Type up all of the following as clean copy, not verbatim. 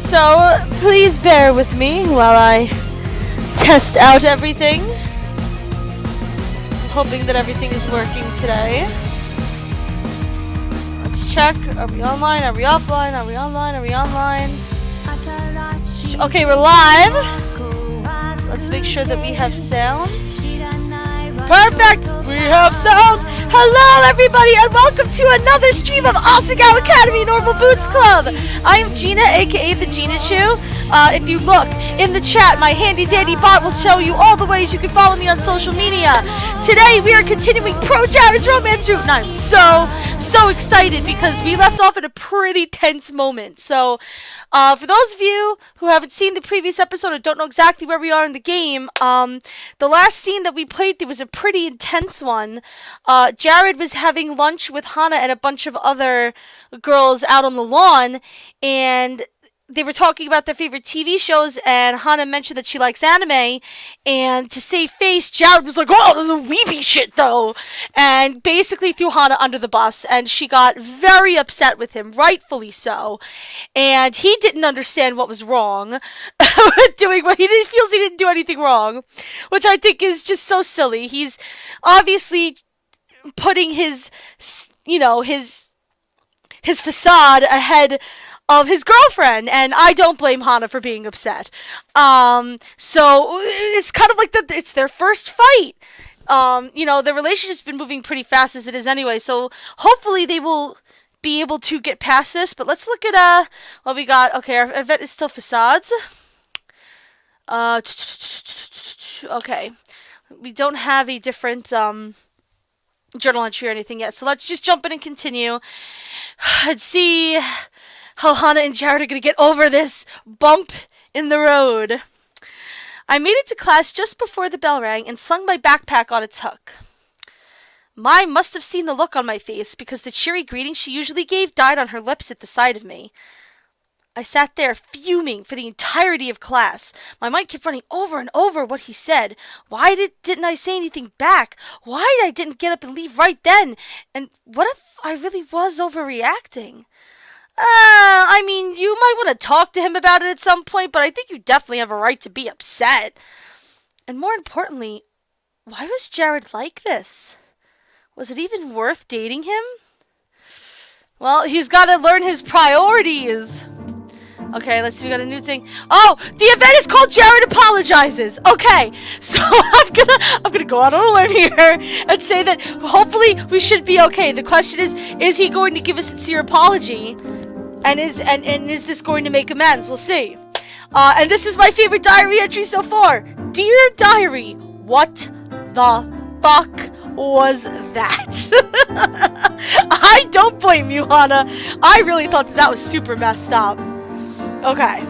So, please bear with me while I test out everything. I'm hoping that everything is working today. Let's check. Are we online? Are we offline? Are we online? Are we online? Okay, we're live. Let's make sure that we have sound. Perfect! We have sound! Hello everybody and welcome to another stream of Asagao Academy Normal Boots Club! I am Gina, aka the Gina Chew. If you look in the chat, my handy dandy bot will show you all the ways you can follow me on social media. Today we are continuing ProJared's romance route and I'm so excited because we left off at a pretty tense moment. So, for those of you who haven't seen the previous episode or don't know exactly where we are in the game, the last scene that we played through was a pretty intense one. Jared was having lunch with Hana and a bunch of other girls out on the lawn, and they were talking about their favorite TV shows, and Hana mentioned that she likes anime, and to save face, Jared was like, oh, this is weeby shit, though, and basically threw Hana under the bus, and she got very upset with him, rightfully so, and he didn't understand what was wrong with doing what he feels he didn't do anything wrong, which I think is just so silly. He's obviously putting his facade ahead of his girlfriend, and I don't blame Hana for being upset. So it's kind of like it's their first fight. The relationship's been moving pretty fast as it is anyway, so hopefully they will be able to get past this. But let's look at what we got. Okay, our event is still facades. Okay, we don't have a different journal entry or anything yet, so let's just jump in and continue and see how Hana and Jared are going to get over this bump in the road. I made it to class just before the bell rang and slung my backpack on its hook. Mai must have seen the look on my face because the cheery greeting she usually gave died on her lips at the sight of me. I sat there fuming for the entirety of class. My mind kept running over and over what he said. Why didn't I say anything back? Why I didn't get up and leave right then? And what if I really was overreacting? I mean, you might want to talk to him about it at some point, but I think you definitely have a right to be upset. And more importantly, why was Jared like this? Was it even worth dating him? Well, he's got to learn his priorities. Okay, let's see, we got a new thing. Oh, the event is called Jared Apologizes. Okay, so I'm gonna go out on a limb here and say that hopefully we should be okay. The question is he going to give a sincere apology? And is this going to make amends? We'll see. And this is my favorite diary entry so far. Dear Diary, what the fuck was that? I don't blame you, Hana. I really thought that was super messed up. Okay.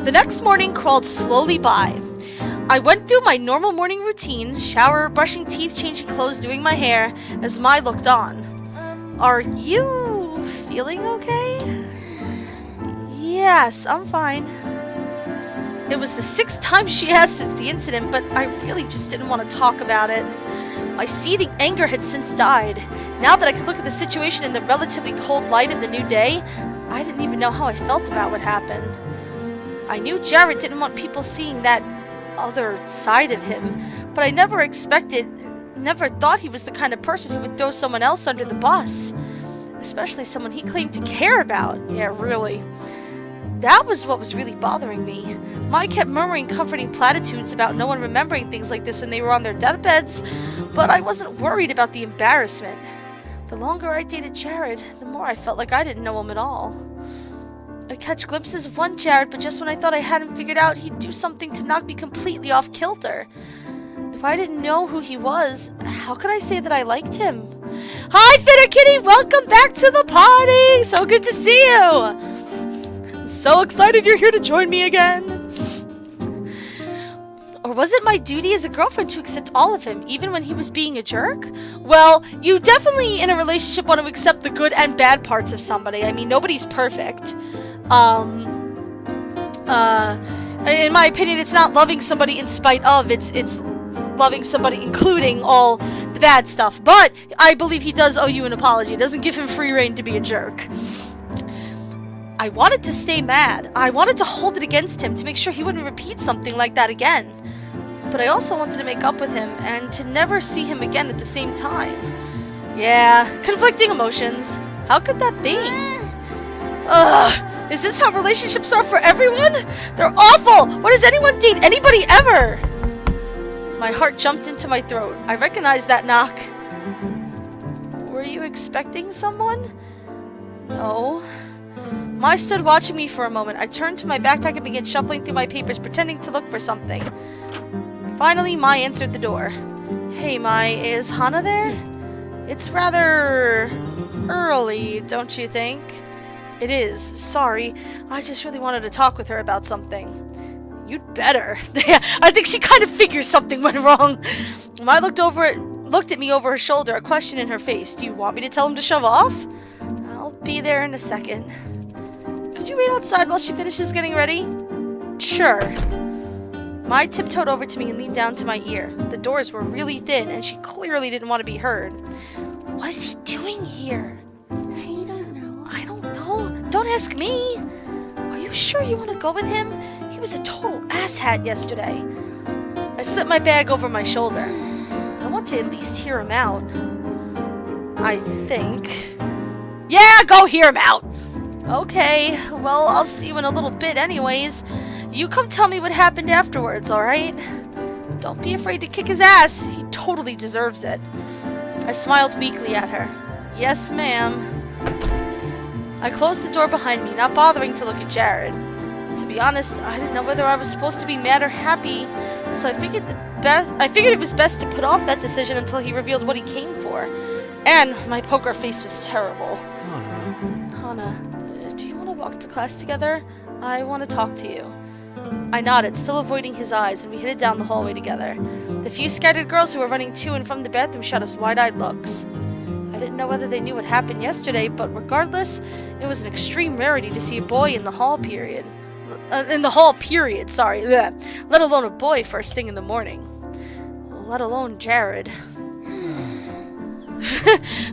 The next morning crawled slowly by. I went through my normal morning routine, shower, brushing teeth, changing clothes, doing my hair, as Mai looked on. Are you feeling okay? Yes, I'm fine. It was the 6th time she asked since the incident, but I really just didn't want to talk about it. My seething anger had since died. Now that I could look at the situation in the relatively cold light of the new day, I didn't even know how I felt about what happened. I knew Jared didn't want people seeing that other side of him, but I never thought he was the kind of person who would throw someone else under the bus. Especially someone he claimed to care about. Yeah, really. That was what was really bothering me. Mai kept murmuring comforting platitudes about no one remembering things like this when they were on their deathbeds, but I wasn't worried about the embarrassment. The longer I dated Jared, the more I felt like I didn't know him at all. I'd catch glimpses of one Jared, but just when I thought I had him figured out, he'd do something to knock me completely off kilter. If I didn't know who he was, how could I say that I liked him? Hi, Fitterkitty! Welcome back to the party! So good to see you! I'm so excited you're here to join me again! Or was it my duty as a girlfriend to accept all of him, even when he was being a jerk? Well, you definitely, in a relationship, want to accept the good and bad parts of somebody. I mean, nobody's perfect. In my opinion, it's not loving somebody in spite of, it's loving somebody including all the bad stuff. But I believe he does owe you an apology. It doesn't give him free rein to be a jerk. I wanted to stay mad. I wanted to hold it against him to make sure he wouldn't repeat something like that again. But I also wanted to make up with him and to never see him again at the same time. Yeah, conflicting emotions. How could that be? Ugh, is this how relationships are for everyone? They're awful! Why does anyone date anybody ever? My heart jumped into my throat. I recognized that knock. Were you expecting someone? No. Mai stood watching me for a moment. I turned to my backpack and began shuffling through my papers, pretending to look for something. Finally, Mai answered the door. Hey, Mai, is Hana there? It's rather early, don't you think? It is. Sorry. I just really wanted to talk with her about something. You'd better. I think she kind of figures something went wrong. Mai looked at me over her shoulder, a question in her face. Do you want me to tell him to shove off? I'll be there in a second. Could you wait outside while she finishes getting ready? Sure. Mai tiptoed over to me and leaned down to my ear. The doors were really thin, and she clearly didn't want to be heard. What is he doing here? I don't know. I don't know. Don't ask me. Are you sure you want to go with him? He was a total asshat yesterday. I slipped my bag over my shoulder. I want to at least hear him out. I think. Yeah, go hear him out! Okay, well, I'll see you in a little bit anyways. You come tell me what happened afterwards, alright? Don't be afraid to kick his ass. He totally deserves it. I smiled weakly at her. Yes, ma'am. I closed the door behind me, not bothering to look at Jared. To be honest, I didn't know whether I was supposed to be mad or happy, so I figured it was best to put off that decision until he revealed what he came for. And my poker face was terrible. Hana, do you want to walk to class together? I want to talk to you. I nodded, still avoiding his eyes, and we headed down the hallway together. The few scattered girls who were running to and from the bathroom shot us wide-eyed looks. I didn't know whether they knew what happened yesterday, but regardless, it was an extreme rarity to see a boy in the hall period. Let alone a boy first thing in the morning. Let alone Jared.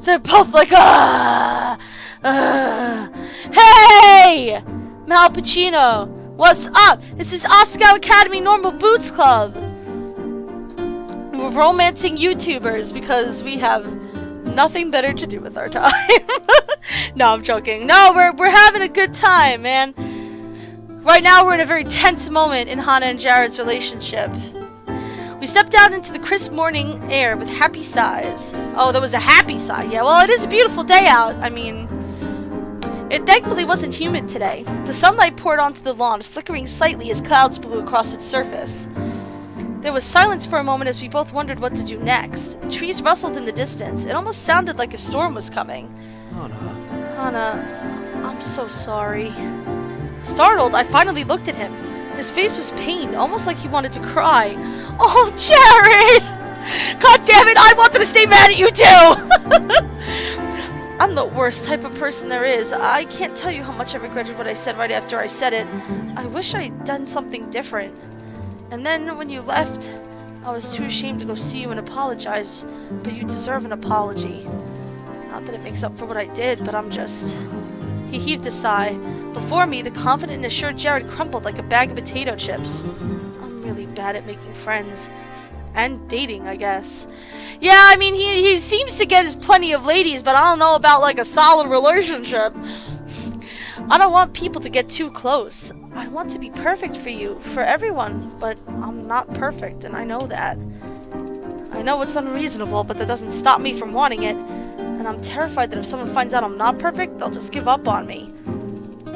They're both like, Hey! Mal Pacino! What's up? This is Asagao Academy Normal Boots Club. We're romancing YouTubers because we have nothing better to do with our time. No, I'm joking. No, we're having a good time, man. Right now, we're in a very tense moment in Hana and Jared's relationship. We stepped out into the crisp morning air with happy sighs. Oh, there was a happy sigh. Yeah, well, it is a beautiful day out. I mean, it thankfully wasn't humid today. The sunlight poured onto the lawn, flickering slightly as clouds blew across its surface. There was silence for a moment as we both wondered what to do next. Trees rustled in the distance. It almost sounded like a storm was coming. Hana, I'm so sorry. Startled, I finally looked at him. His face was pained, almost like he wanted to cry. Oh, Jared! God damn it, I wanted to stay mad at you too! I'm the worst type of person there is. I can't tell you how much I regretted what I said right after I said it. I wish I'd done something different. And then, when you left, I was too ashamed to go see you and apologize, but you deserve an apology. Not that it makes up for what I did, but I'm just... He heaved a sigh. Before me, the confident and assured Jared crumpled like a bag of potato chips. I'm really bad at making friends. And dating, I guess. Yeah, I mean, he seems to get his plenty of ladies, but I don't know about, like, a solid relationship. I don't want people to get too close. I want to be perfect for you, for everyone, but I'm not perfect, and I know that. I know it's unreasonable, but that doesn't stop me from wanting it. And I'm terrified that if someone finds out I'm not perfect, they'll just give up on me.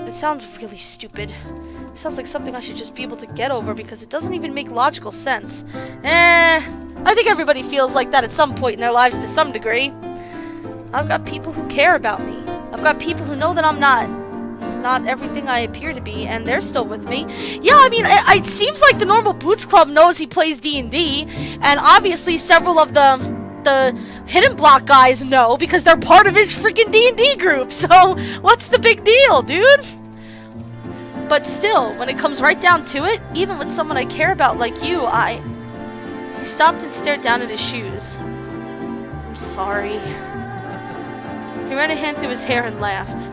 It sounds really stupid. It sounds like something I should just be able to get over because it doesn't even make logical sense. I think everybody feels like that at some point in their lives to some degree. I've got people who care about me. I've got people who know that I'm not everything I appear to be, and they're still with me. Yeah, I mean, it seems like the Normal Boots Club knows he plays D&D, and obviously several of the Hidden Block guys know because they're part of his freaking D&D group. So what's the big deal, dude? But still, when it comes right down to it, even with someone I care about like you, He stopped and stared down at his shoes. I'm sorry. He ran a hand through his hair and laughed.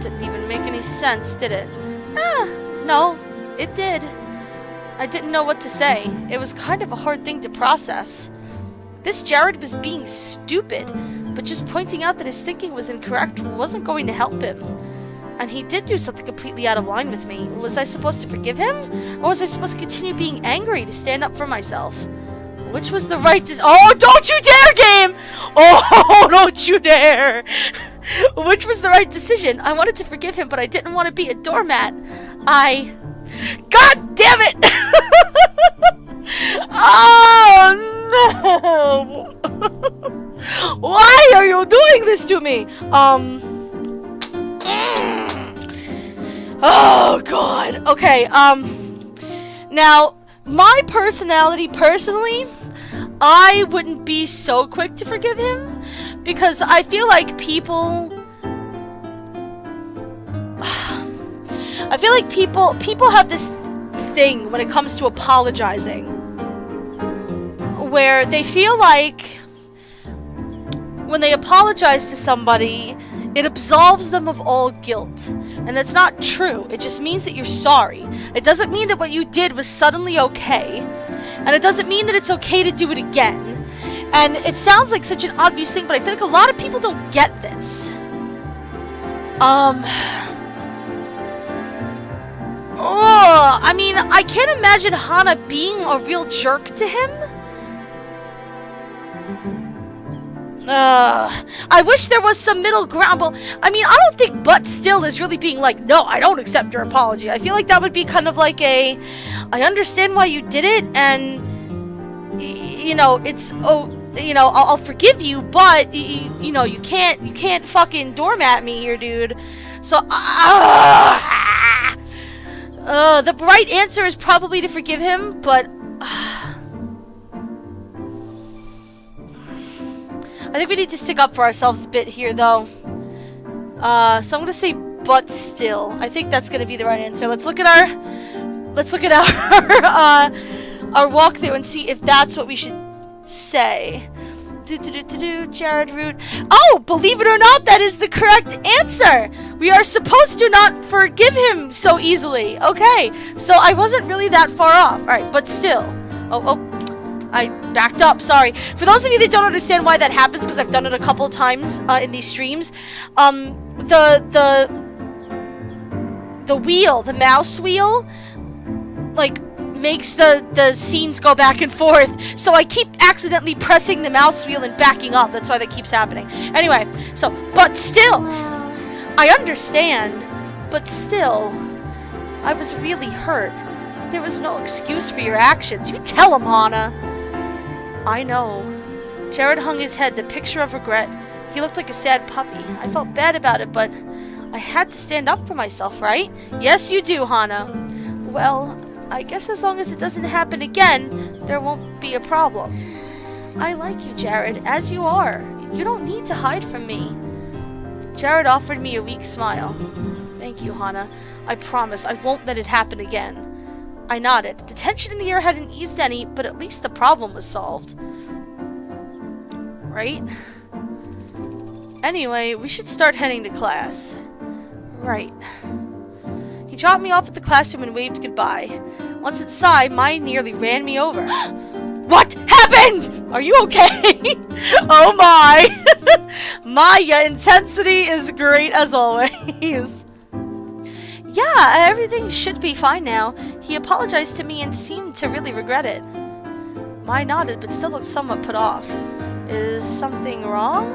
Didn't even make any sense, did it? No, it did. I didn't know what to say. It was kind of a hard thing to process. This Jared was being stupid, but just pointing out that his thinking was incorrect wasn't going to help him. And he did do something completely out of line with me. Was I supposed to forgive him? Or was I supposed to continue being angry to stand up for myself? Which was the right Oh, don't you dare, game! Oh, don't you dare! Which was the right decision? I wanted to forgive him, but I didn't want to be a doormat. God damn it! Oh, no! Why are you doing this to me? Oh, God. Okay, now, my personality, personally, I wouldn't be so quick to forgive him, because I feel like people have this thing when it comes to apologizing, where they feel like when they apologize to somebody, it absolves them of all guilt. And that's not true. It just means that you're sorry. It doesn't mean that what you did was suddenly okay. And it doesn't mean that it's okay to do it again. And it sounds like such an obvious thing, but I feel like a lot of people don't get this. I mean, I can't imagine Hana being a real jerk to him. I wish there was some middle ground. Well, I mean, I don't think but still is really being like, no, I don't accept your apology. I feel like that would be kind of like I understand why you did it, and, you know, I'll forgive you, but, you know, you can't fucking doormat me here, dude. So, the right answer is probably to forgive him, but, I think we need to stick up for ourselves a bit here, though. So I'm gonna say, but still. I think that's gonna be the right answer. Let's look at our our walkthrough and see if that's what we should say. Jared Root. Oh, believe it or not, that is the correct answer. We are supposed to not forgive him so easily. Okay, so I wasn't really that far off. All right, but still. I backed up, sorry. For those of you that don't understand why that happens, because I've done it a couple of times in these streams, the wheel, the mouse wheel, like, makes the scenes go back and forth, so I keep accidentally pressing the mouse wheel and backing up. That's why that keeps happening. Anyway, so, but still, I understand, but still, I was really hurt. There was no excuse for your actions. You tell him, Hana. I know. Jared hung his head, the picture of regret. He looked like a sad puppy. I felt bad about it, but I had to stand up for myself, right? Yes, you do, Hana. Well, I guess as long as it doesn't happen again, there won't be a problem. I like you, Jared, as you are. You don't need to hide from me. Jared offered me a weak smile. Thank you, Hana. I promise I won't let it happen again. I nodded. The tension in the air hadn't eased any, but at least the problem was solved. Right? Anyway, we should start heading to class. Right. He dropped me off at the classroom and waved goodbye. Once inside, Mai nearly ran me over. What happened? Are you okay? Oh my! Maya, intensity is great as always. Yeah, everything should be fine now. He apologized to me and seemed to really regret it. Mai nodded, but still looked somewhat put off. Is something wrong?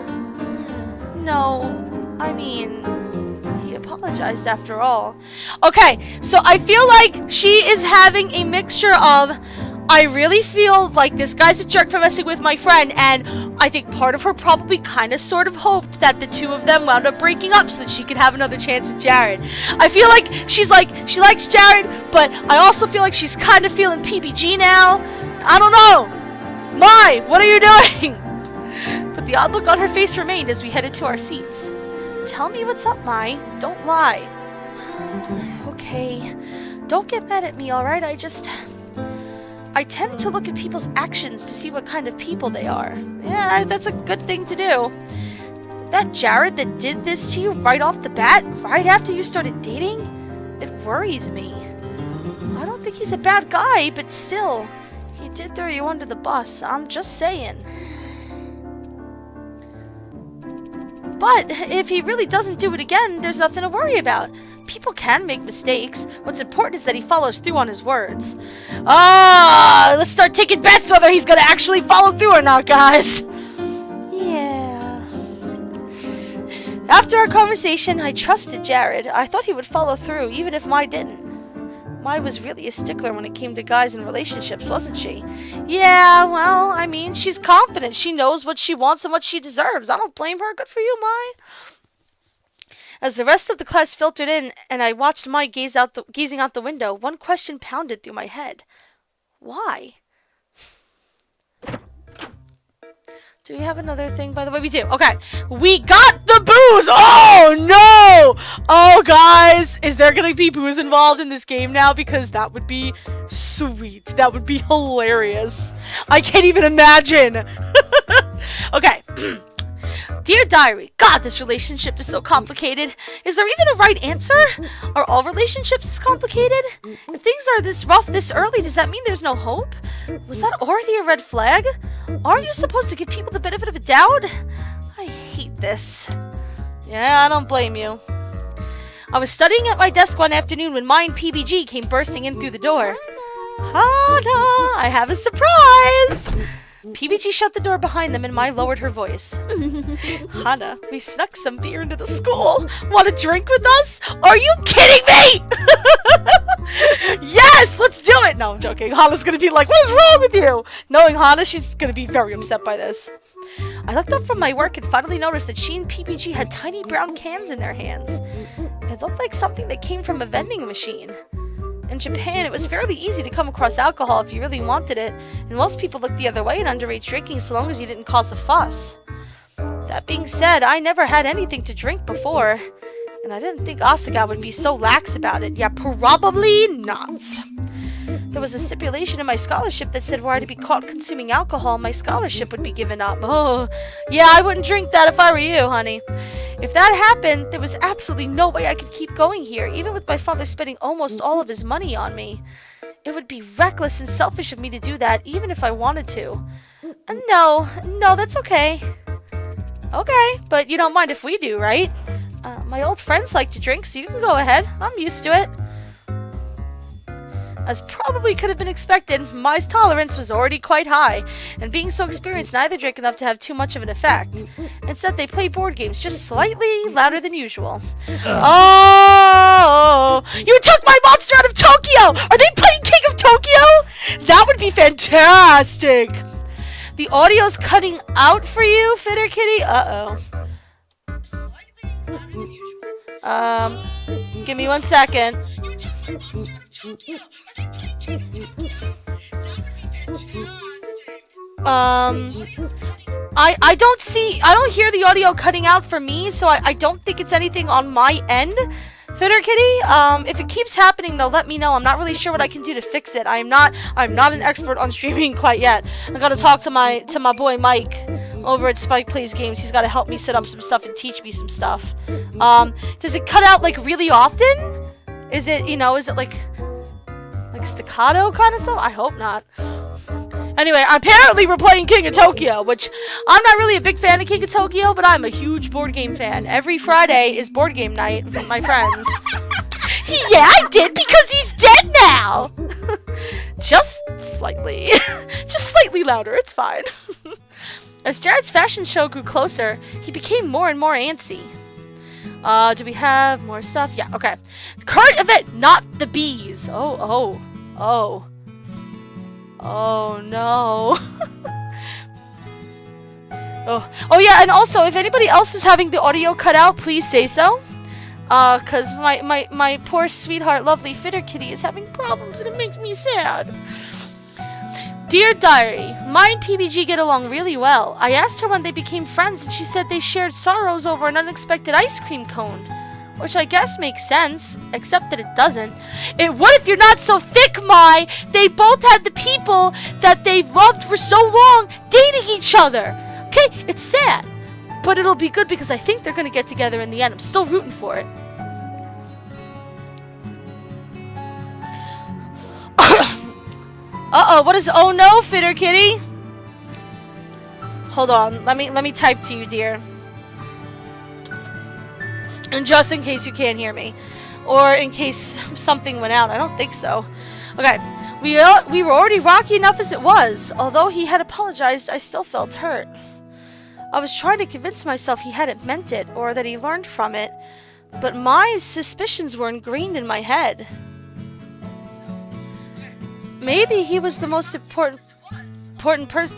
No, I mean, he apologized after all. Okay, so I feel like she is having a mixture of, I really feel like this guy's a jerk for messing with my friend, and I think part of her probably kind of sort of hoped that the two of them wound up breaking up so that she could have another chance at Jared. I feel like she's like, she likes Jared, but I also feel like she's kind of feeling PBG now. I don't know. Mai, what are you doing? But the odd look on her face remained as we headed to our seats. Tell me what's up, Mai. Don't lie. Okay. Don't get mad at me, alright? I tend to look at people's actions to see what kind of people they are. Yeah, that's a good thing to do. That Jared that did this to you right off the bat, right after you started dating? It worries me. I don't think he's a bad guy, but still, he did throw you under the bus. I'm just saying. But if he really doesn't do it again, there's nothing to worry about. People can make mistakes. What's important is that he follows through on his words. Let's start taking bets whether he's gonna actually follow through or not, guys. Yeah. After our conversation, I trusted Jared. I thought he would follow through, even if Mai didn't. Mai was really a stickler when it came to guys and relationships, wasn't she? Yeah, well, I mean, she's confident. She knows what she wants and what she deserves. I don't blame her. Good for you, Mai. As the rest of the class filtered in, and I watched Mai gazing out the window, one question pounded through my head. Why? Do we have another thing, by the way? We do. Okay. We got the booze! Oh, no! Oh, guys. Is there going to be booze involved in this game now? Because that would be sweet. That would be hilarious. I can't even imagine. Okay. Dear Diary, God, this relationship is so complicated. Is there even a right answer? Are all relationships this complicated? If things are this rough this early, does that mean there's no hope? Was that already a red flag? Aren't you supposed to give people the benefit of a doubt? I hate this. Yeah, I don't blame you. I was studying at my desk one afternoon when Mai and PBG came bursting in through the door. Hana, I have a surprise! PBG shut the door behind them and Mai lowered her voice. Hana, we snuck some beer into the school. Want to drink with us? Are you kidding me? Yes, let's do it. No, I'm joking. Hana's going to be like, what is wrong with you? Knowing Hana, she's going to be very upset by this. I looked up from my work and finally noticed that she and PBG had tiny brown cans in their hands. It looked like something that came from a vending machine. In Japan, it was fairly easy to come across alcohol if you really wanted it, and most people looked the other way at underage drinking so long as you didn't cause a fuss. That being said, I never had anything to drink before, and I didn't think Asagao would be so lax about it. Yeah, probably not. There was a stipulation in my scholarship that said were I to be caught consuming alcohol, my scholarship would be given up. Oh, yeah, I wouldn't drink that if I were you, honey. If that happened, there was absolutely no way I could keep going here, even with my father spending almost all of his money on me. It would be reckless and selfish of me to do that, even if I wanted to. No, that's okay. Okay, but you don't mind if we do, right? My old friends like to drink, so you can go ahead. I'm used to it. As probably could have been expected, Mai's tolerance was already quite high, and being so experienced, neither drank enough to have too much of an effect. Instead, they play board games just slightly louder than usual. Oh! You took my monster out of Tokyo! Are they playing King of Tokyo? That would be fantastic! The audio's cutting out for you, Fitter Kitty? Uh-oh. Give me 1 second. I don't hear the audio cutting out for me, so I don't think it's anything on my end, Fitter Kitty. If it keeps happening though, let me know. I'm not really sure what I can do to fix it. I'm not an expert on streaming quite yet. I gotta talk to my boy Mike over at Spike Plays Games. He's gotta help me set up some stuff and teach me some stuff. Does it cut out like really often? Is it like staccato kind of stuff? I hope not. Anyway, apparently we're playing King of Tokyo, which I'm not really a big fan of King of Tokyo, but I'm a huge board game fan. Every Friday is board game night with my friends. Yeah, I did because he's dead now. Just slightly. Just slightly louder, it's fine. As Jared's fashion show grew closer, he became more and more antsy. Do we have more stuff? Yeah, okay. Current event, not the bees. Oh no. Oh yeah, and also, if anybody else is having the audio cut out, please say so. Cause my poor sweetheart, lovely Fitter Kitty is having problems and it makes me sad. Dear Diary, Mai and PBG get along really well. I asked her when they became friends and she said they shared sorrows over an unexpected ice cream cone. Which I guess makes sense, except that it doesn't. What if you're not so thick, Mai? They both had the people that they've loved for so long dating each other. Okay, it's sad. But it'll be good because I think they're gonna get together in the end. I'm still rooting for it. Uh-oh, what is oh no, Fitter Kitty? Hold on, let me type to you, dear. And just in case you can't hear me. Or in case something went out. I don't think so. Okay. We were already rocky enough as it was. Although he had apologized, I still felt hurt. I was trying to convince myself he hadn't meant it, or that he learned from it. But my suspicions were ingrained in my head. Maybe he was the most important person.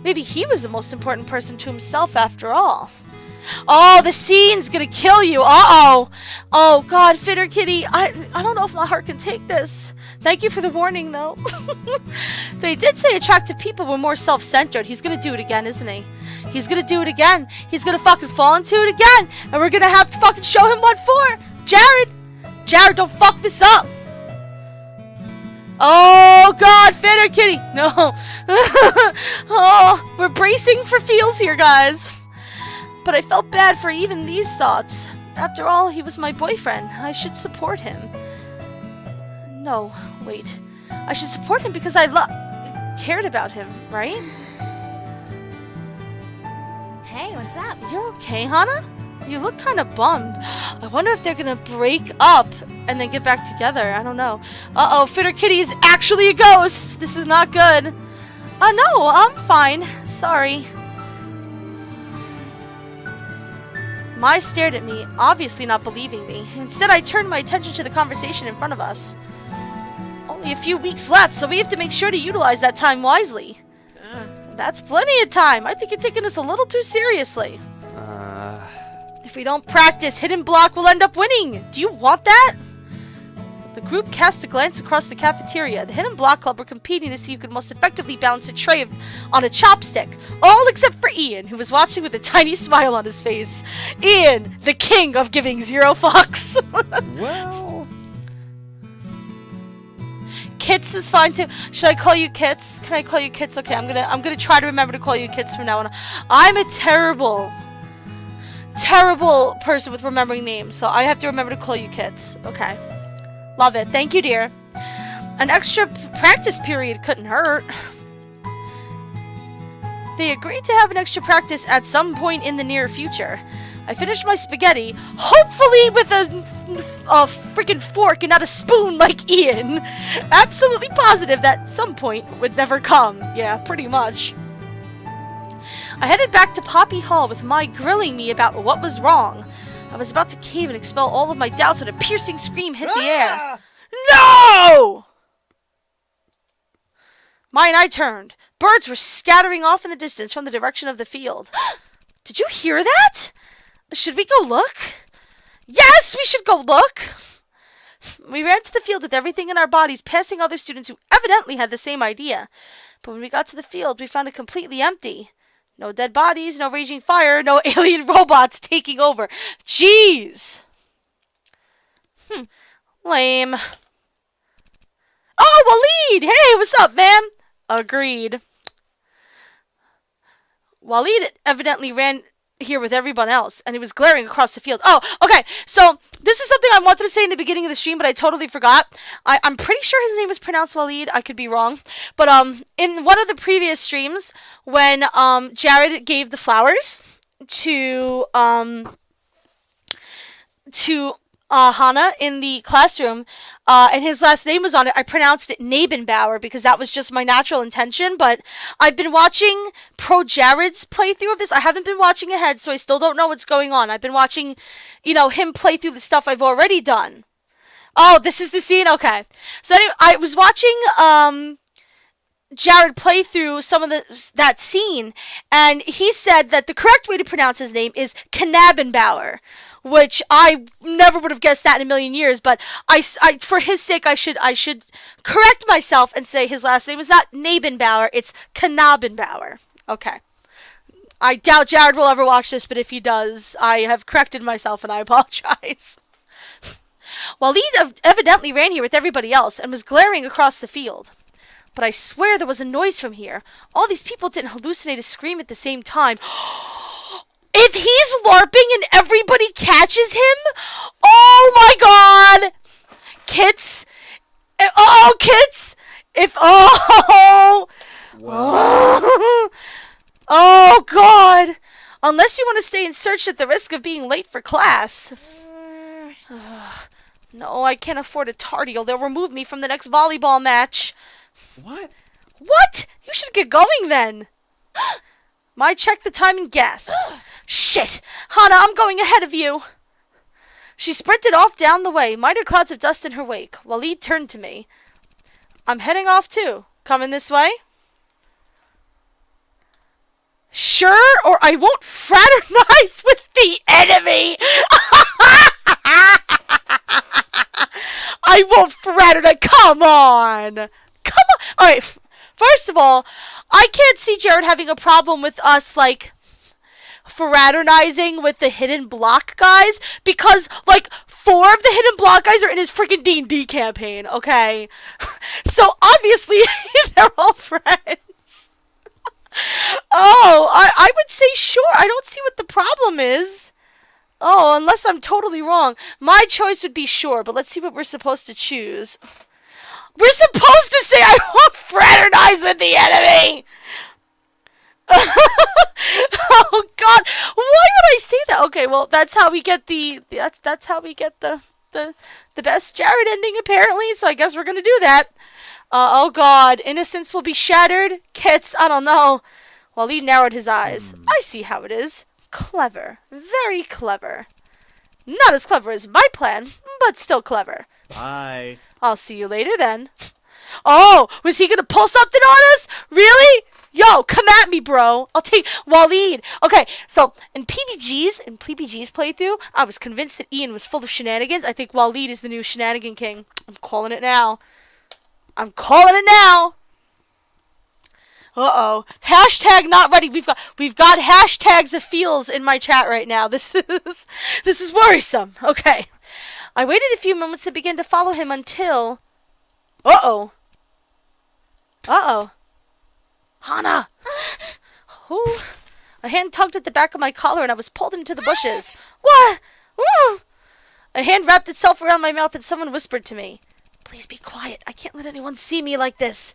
Maybe he was the most important person to himself after all. Oh, the scene's gonna kill you. Uh-oh. Oh, God, Fitter Kitty. I don't know if my heart can take this. Thank you for the warning, though. They did say attractive people were more self-centered. He's gonna do it again, isn't he? He's gonna do it again. He's gonna fucking fall into it again. And we're gonna have to fucking show him what for. Jared, don't fuck this up. Oh, God, Fitter Kitty. No. Oh, we're bracing for feels here, guys. But I felt bad for even these thoughts. After all, he was my boyfriend. I should support him. No, wait. I should support him because I cared about him, right? Hey, what's up? You're okay, Hana? You look kind of bummed. I wonder if they're gonna break up and then get back together. I don't know. Uh-oh, Fitter Kitty is actually a ghost. This is not good. No, I'm fine. Sorry. Mai stared at me, obviously not believing me. Instead, I turned my attention to the conversation in front of us. Only a few weeks left, so we have to make sure to utilize that time wisely. That's plenty of time. I think you're taking this a little too seriously. If we don't practice, Hidden Block will end up winning. Do you want that? The group cast a glance across the cafeteria. The Hidden Block Club were competing to see who could most effectively balance a tray on a chopstick. All except for Ian, who was watching with a tiny smile on his face. Ian, the king of giving zero fucks. Well... Kits is fine too. Should I call you Kits? Can I call you Kits? Okay, I'm gonna try to remember to call you Kits from now on. I'm a terrible person with remembering names, so I have to remember to call you Kits. Okay. Love it. Thank you, dear. An extra practice period couldn't hurt. They agreed to have an extra practice at some point in the near future. I finished my spaghetti, hopefully with a freaking fork and not a spoon like Ian. Absolutely positive that some point would never come. Yeah, pretty much. I headed back to Poppy Hall with Mai grilling me about what was wrong. I was about to cave and expel all of my doubts when a piercing scream hit the air. No! Mai and I turned. Birds were scattering off in the distance from the direction of the field. Did you hear that? Should we go look? Yes, we should go look! We ran to the field with everything in our bodies, passing other students who evidently had the same idea. But when we got to the field, we found it completely empty. No dead bodies, no raging fire, no alien robots taking over. Jeez! Lame. Oh, Wallid! Hey, what's up, man? Agreed. Wallid evidently ran here with everyone else, and he was glaring across the field. Oh, okay, so this is something I wanted to say in the beginning of the stream, but I totally forgot. I'm pretty sure his name is pronounced Wallid. I could be wrong. But in one of the previous streams, when Jared gave the flowers to Hana in the classroom, and his last name was on it, I pronounced it Nabenbauer because that was just my natural intention, but I've been watching ProJared's playthrough of this. I haven't been watching ahead, so I still don't know what's going on. I've been watching, him play through the stuff I've already done. Oh, this is the scene? Okay. So anyway, I was watching, Jared play through some of that scene, and he said that the correct way to pronounce his name is Knabenbauer, which I never would have guessed that in a million years, but I for his sake, I should correct myself and say his last name is not Nabenbauer, it's Knabenbauer. Okay. I doubt Jared will ever watch this, but if he does, I have corrected myself and I apologize. Wallid evidently ran here with everybody else and was glaring across the field. But I swear there was a noise from here. All these people didn't hallucinate a scream at the same time. If he's LARPing and everybody catches him, oh my god! Kits, oh, Kits, if, oh, Well, oh god. Unless you want to stay in search at the risk of being late for class. No, I can't afford a tardy or they'll remove me from the next volleyball match. what? What? You should get going then. Mai checked the time and gasped. Shit! Hana, I'm going ahead of you. She sprinted off down the way, minor clouds of dust in her wake. Wallid turned to me. I'm heading off too. Coming this way? Sure, or I won't fraternize with the enemy. I won't fraternize. Come on. Come on. All right. First of all, I can't see Jared having a problem with us, like, fraternizing with the hidden block guys because, like, 4 of the hidden block guys are in his freaking D&D campaign, okay? So, obviously, they're all friends. Oh, I would say sure. I don't see what the problem is. Oh, unless I'm totally wrong. My choice would be sure, but let's see what we're supposed to choose. We're supposed to say I won't fraternize with the enemy! Oh god, why would I say that? Okay, well, that's how we get that's how we get the best Jared ending, apparently, so I guess we're gonna do that. Oh god, innocence will be shattered. Kits, I don't know. Well, he narrowed his eyes. I see how it is. Clever. Very clever. Not as clever as my plan, but still clever. Bye. I'll see you later then. Oh, was he gonna pull something on us? Really? Yo, come at me, bro. I'll take Wallid. Okay, so in PBG's playthrough, I was convinced that Ian was full of shenanigans. I think Wallid is the new shenanigan king. I'm calling it now. I'm calling it now. Uh-oh. Hashtag not ready. We've got hashtags of feels in my chat right now. This is worrisome. Okay. I waited a few moments to begin to follow him until... Uh-oh. Uh-oh. Hana! Ooh. A hand tugged at the back of my collar and I was pulled into the bushes. What? Ooh. A hand wrapped itself around my mouth and someone whispered to me. Please be quiet. I can't let anyone see me like this.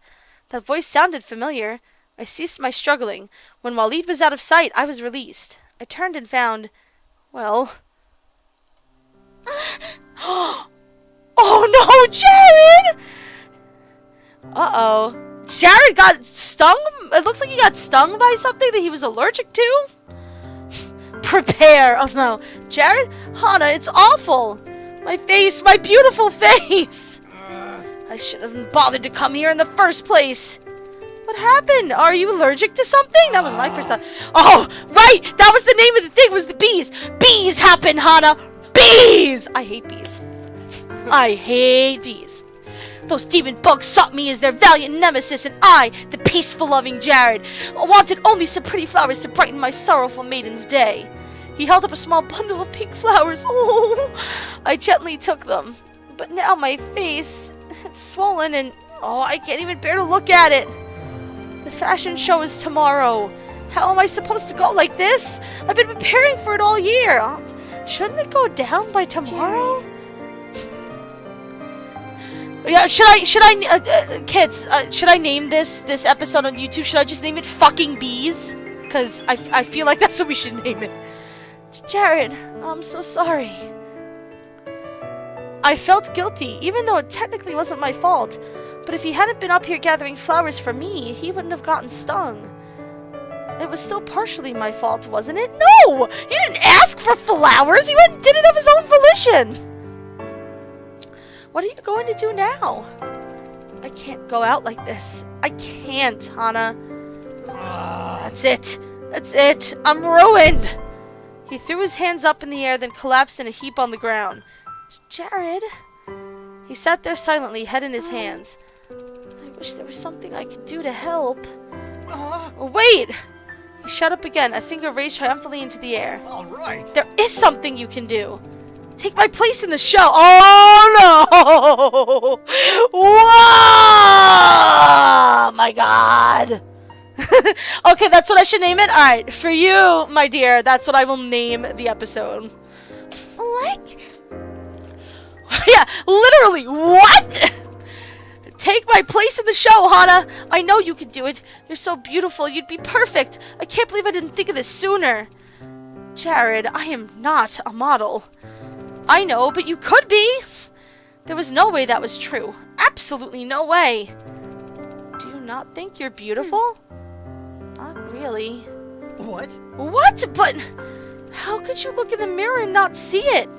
That voice sounded familiar. I ceased my struggling. When Wallid was out of sight, I was released. I turned and found... well... Oh no, Jared! Uh-oh. Jared got stung? It looks like he got stung by something that he was allergic to? Prepare. Oh no. Jared? Hana, it's awful. My face, my beautiful face. I should have bothered to come here in the first place. What happened? Are you allergic to something? That was my first thought. Oh, right! That was the name of the thing, was the bees. Bees happen, Hana. Bees! I hate bees. I hate bees. Those demon bugs sought me as their valiant nemesis, and I, the peaceful loving Jared, wanted only some pretty flowers to brighten my sorrowful maiden's day. He held up a small bundle of pink flowers. Oh, I gently took them. But now my face, it's swollen and, oh, I can't even bear to look at it. The fashion show is tomorrow. How am I supposed to go like this? I've been preparing for it all year. Shouldn't it go down by tomorrow? Yeah, kids, should I name this episode on YouTube? Should I just name it Fucking Bees? Because I feel like that's what we should name it. Jared, I'm so sorry. I felt guilty, even though it technically wasn't my fault. But if he hadn't been up here gathering flowers for me, he wouldn't have gotten stung. It was still partially my fault, wasn't it? No! He didn't ask for flowers! He went and did it of his own volition! What are you going to do now? I can't go out like this. I can't, Hana. That's it. That's it. I'm ruined! He threw his hands up in the air, then collapsed in a heap on the ground. Jared? He sat there silently, head in his hands. I wish there was something I could do to help. Oh, wait! He shut up again, a finger raised triumphantly into the air. All right. There is something you can do. Take my place in the show. Oh, no! Whoa! My God! Okay, that's what I should name it? Alright, for you, my dear, that's what I will name the episode. What? Yeah, literally, what? Take my place in the show, Hana. I know you can do it. You're so beautiful. You'd be perfect. I can't believe I didn't think of this sooner. Jared, I am not a model. I know, but you could be. There was no way that was true. Absolutely no way. Do you not think you're beautiful? Not really. What? What? But how could you look in the mirror and not see it?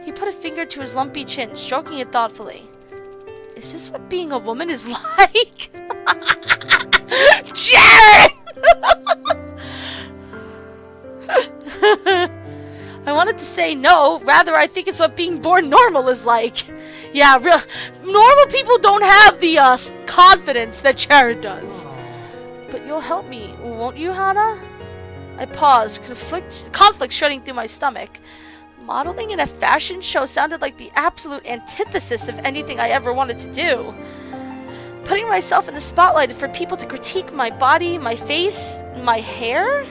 He put a finger to his lumpy chin, stroking it thoughtfully. Is this what being a woman is like? Jared! I wanted to say no, rather I think it's what being born normal is like. Yeah, normal people don't have the confidence that Jared does. But you'll help me, won't you, Hana? I paused, conflict shredding through my stomach. Modeling in a fashion show sounded like the absolute antithesis of anything I ever wanted to do. Putting myself in the spotlight for people to critique my body, my face, my hair?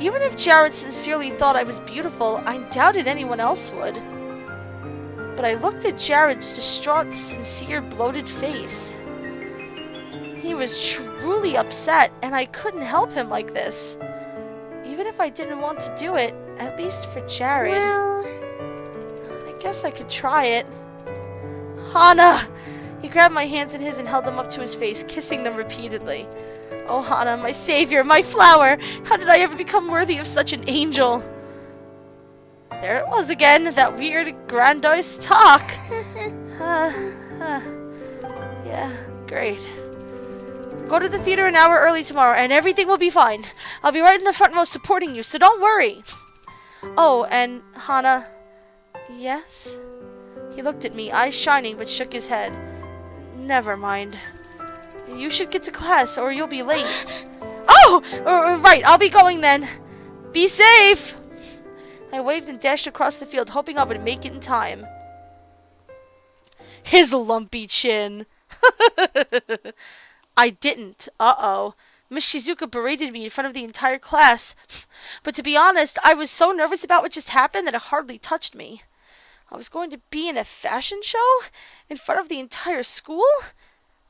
Even if Jared sincerely thought I was beautiful, I doubted anyone else would. But I looked at Jared's distraught, sincere, bloated face. He was truly upset, and I couldn't help him like this. Even if I didn't want to do it, at least for Jared. Well, I guess I could try it. Hana! He grabbed my hands in his and held them up to his face, kissing them repeatedly. Oh, Hana, my savior, my flower! How did I ever become worthy of such an angel? There it was again, that weird, grandiose talk. Yeah, great. Go to the theater an hour early tomorrow, and everything will be fine. I'll be right in the front row supporting you, so don't worry. Oh, and Hana... Yes? He looked at me, eyes shining, but shook his head. Never mind. You should get to class, or you'll be late. Oh! Right, I'll be going then. Be safe! I waved and dashed across the field, hoping I would make it in time. His lumpy chin. I didn't. Uh-oh. Miss Shizuka berated me in front of the entire class. But to be honest, I was so nervous about what just happened that it hardly touched me. I was going to be in a fashion show? In front of the entire school?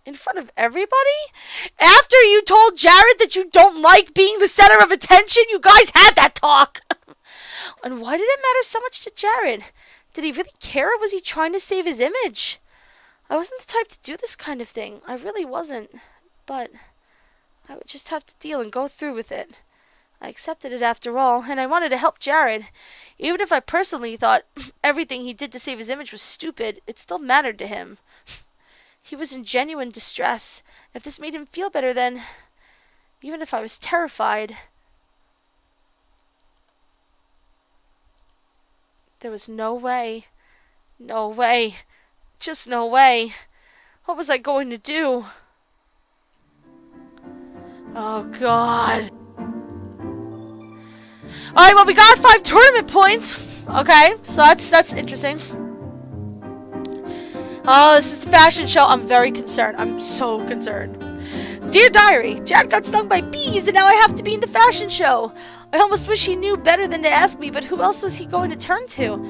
In front of everybody? After you told Jared that you don't like being the center of attention, you guys had that talk! And why did it matter so much to Jared? Did he really care, or was he trying to save his image? I wasn't the type to do this kind of thing. I really wasn't. But I would just have to deal and go through with it. I accepted it after all, and I wanted to help Jared. Even if I personally thought everything he did to save his image was stupid, it still mattered to him. He was in genuine distress. If this made him feel better, then... Even if I was terrified... There was no way. No way. Just no way. What was I going to do? Oh, God. Alright, well, we got 5 tournament points. Okay, so that's interesting. Oh, this is the fashion show. I'm very concerned. I'm so concerned. Dear Diary, Jared got stung by bees and now I have to be in the fashion show. I almost wish he knew better than to ask me, but who else was he going to turn to?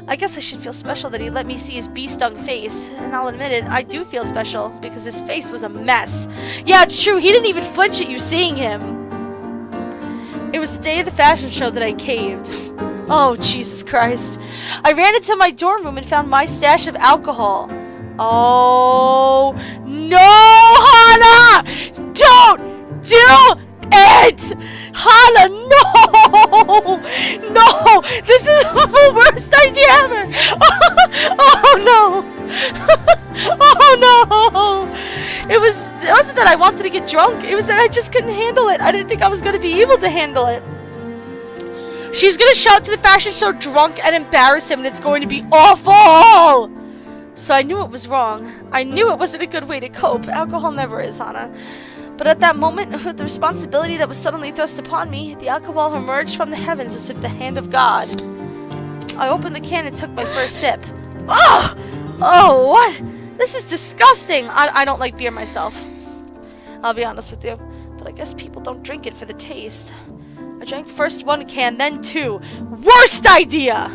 I guess I should feel special that he let me see his bee-stung face. And I'll admit it, I do feel special, because his face was a mess. Yeah, it's true, he didn't even flinch at you seeing him. It was the day of the fashion show that I caved. Oh, Jesus Christ. I ran into my dorm room and found my stash of alcohol. Oh, no, Hana! Don't do it! Hana, no! No! This is the worst idea ever! Oh, no! Oh, no! It wasn't that I wanted to get drunk. It was that I just couldn't handle it. I didn't think I was going to be able to handle it. She's going to shout to the fashion show drunk and embarrass him, and it's going to be awful! So I knew it was wrong. I knew it wasn't a good way to cope. Alcohol never is, Hana. But at that moment, with the responsibility that was suddenly thrust upon me, the alcohol emerged from the heavens as if the hand of God. I opened the can and took my first sip. Oh! Oh, what? This is disgusting! I don't like beer myself. I'll be honest with you. But I guess people don't drink it for the taste. I drank first 1 can, then 2. Worst idea!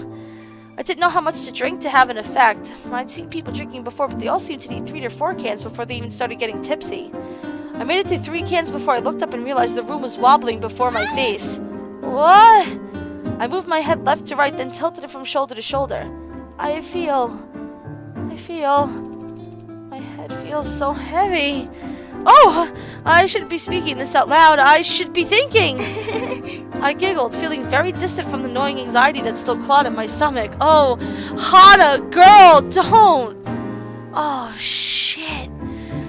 I didn't know how much to drink to have an effect. I'd seen people drinking before, but they all seemed to need 3 to 4 cans before they even started getting tipsy. I made it through 3 cans before I looked up and realized the room was wobbling before my face. What? I moved my head left to right, then tilted it from shoulder to shoulder. I feel... My head feels so heavy. Oh! I shouldn't be speaking this out loud. I should be thinking. I giggled, feeling very distant from the gnawing anxiety that still clawed at my stomach. Oh, Hana, girl, don't! Oh, shit.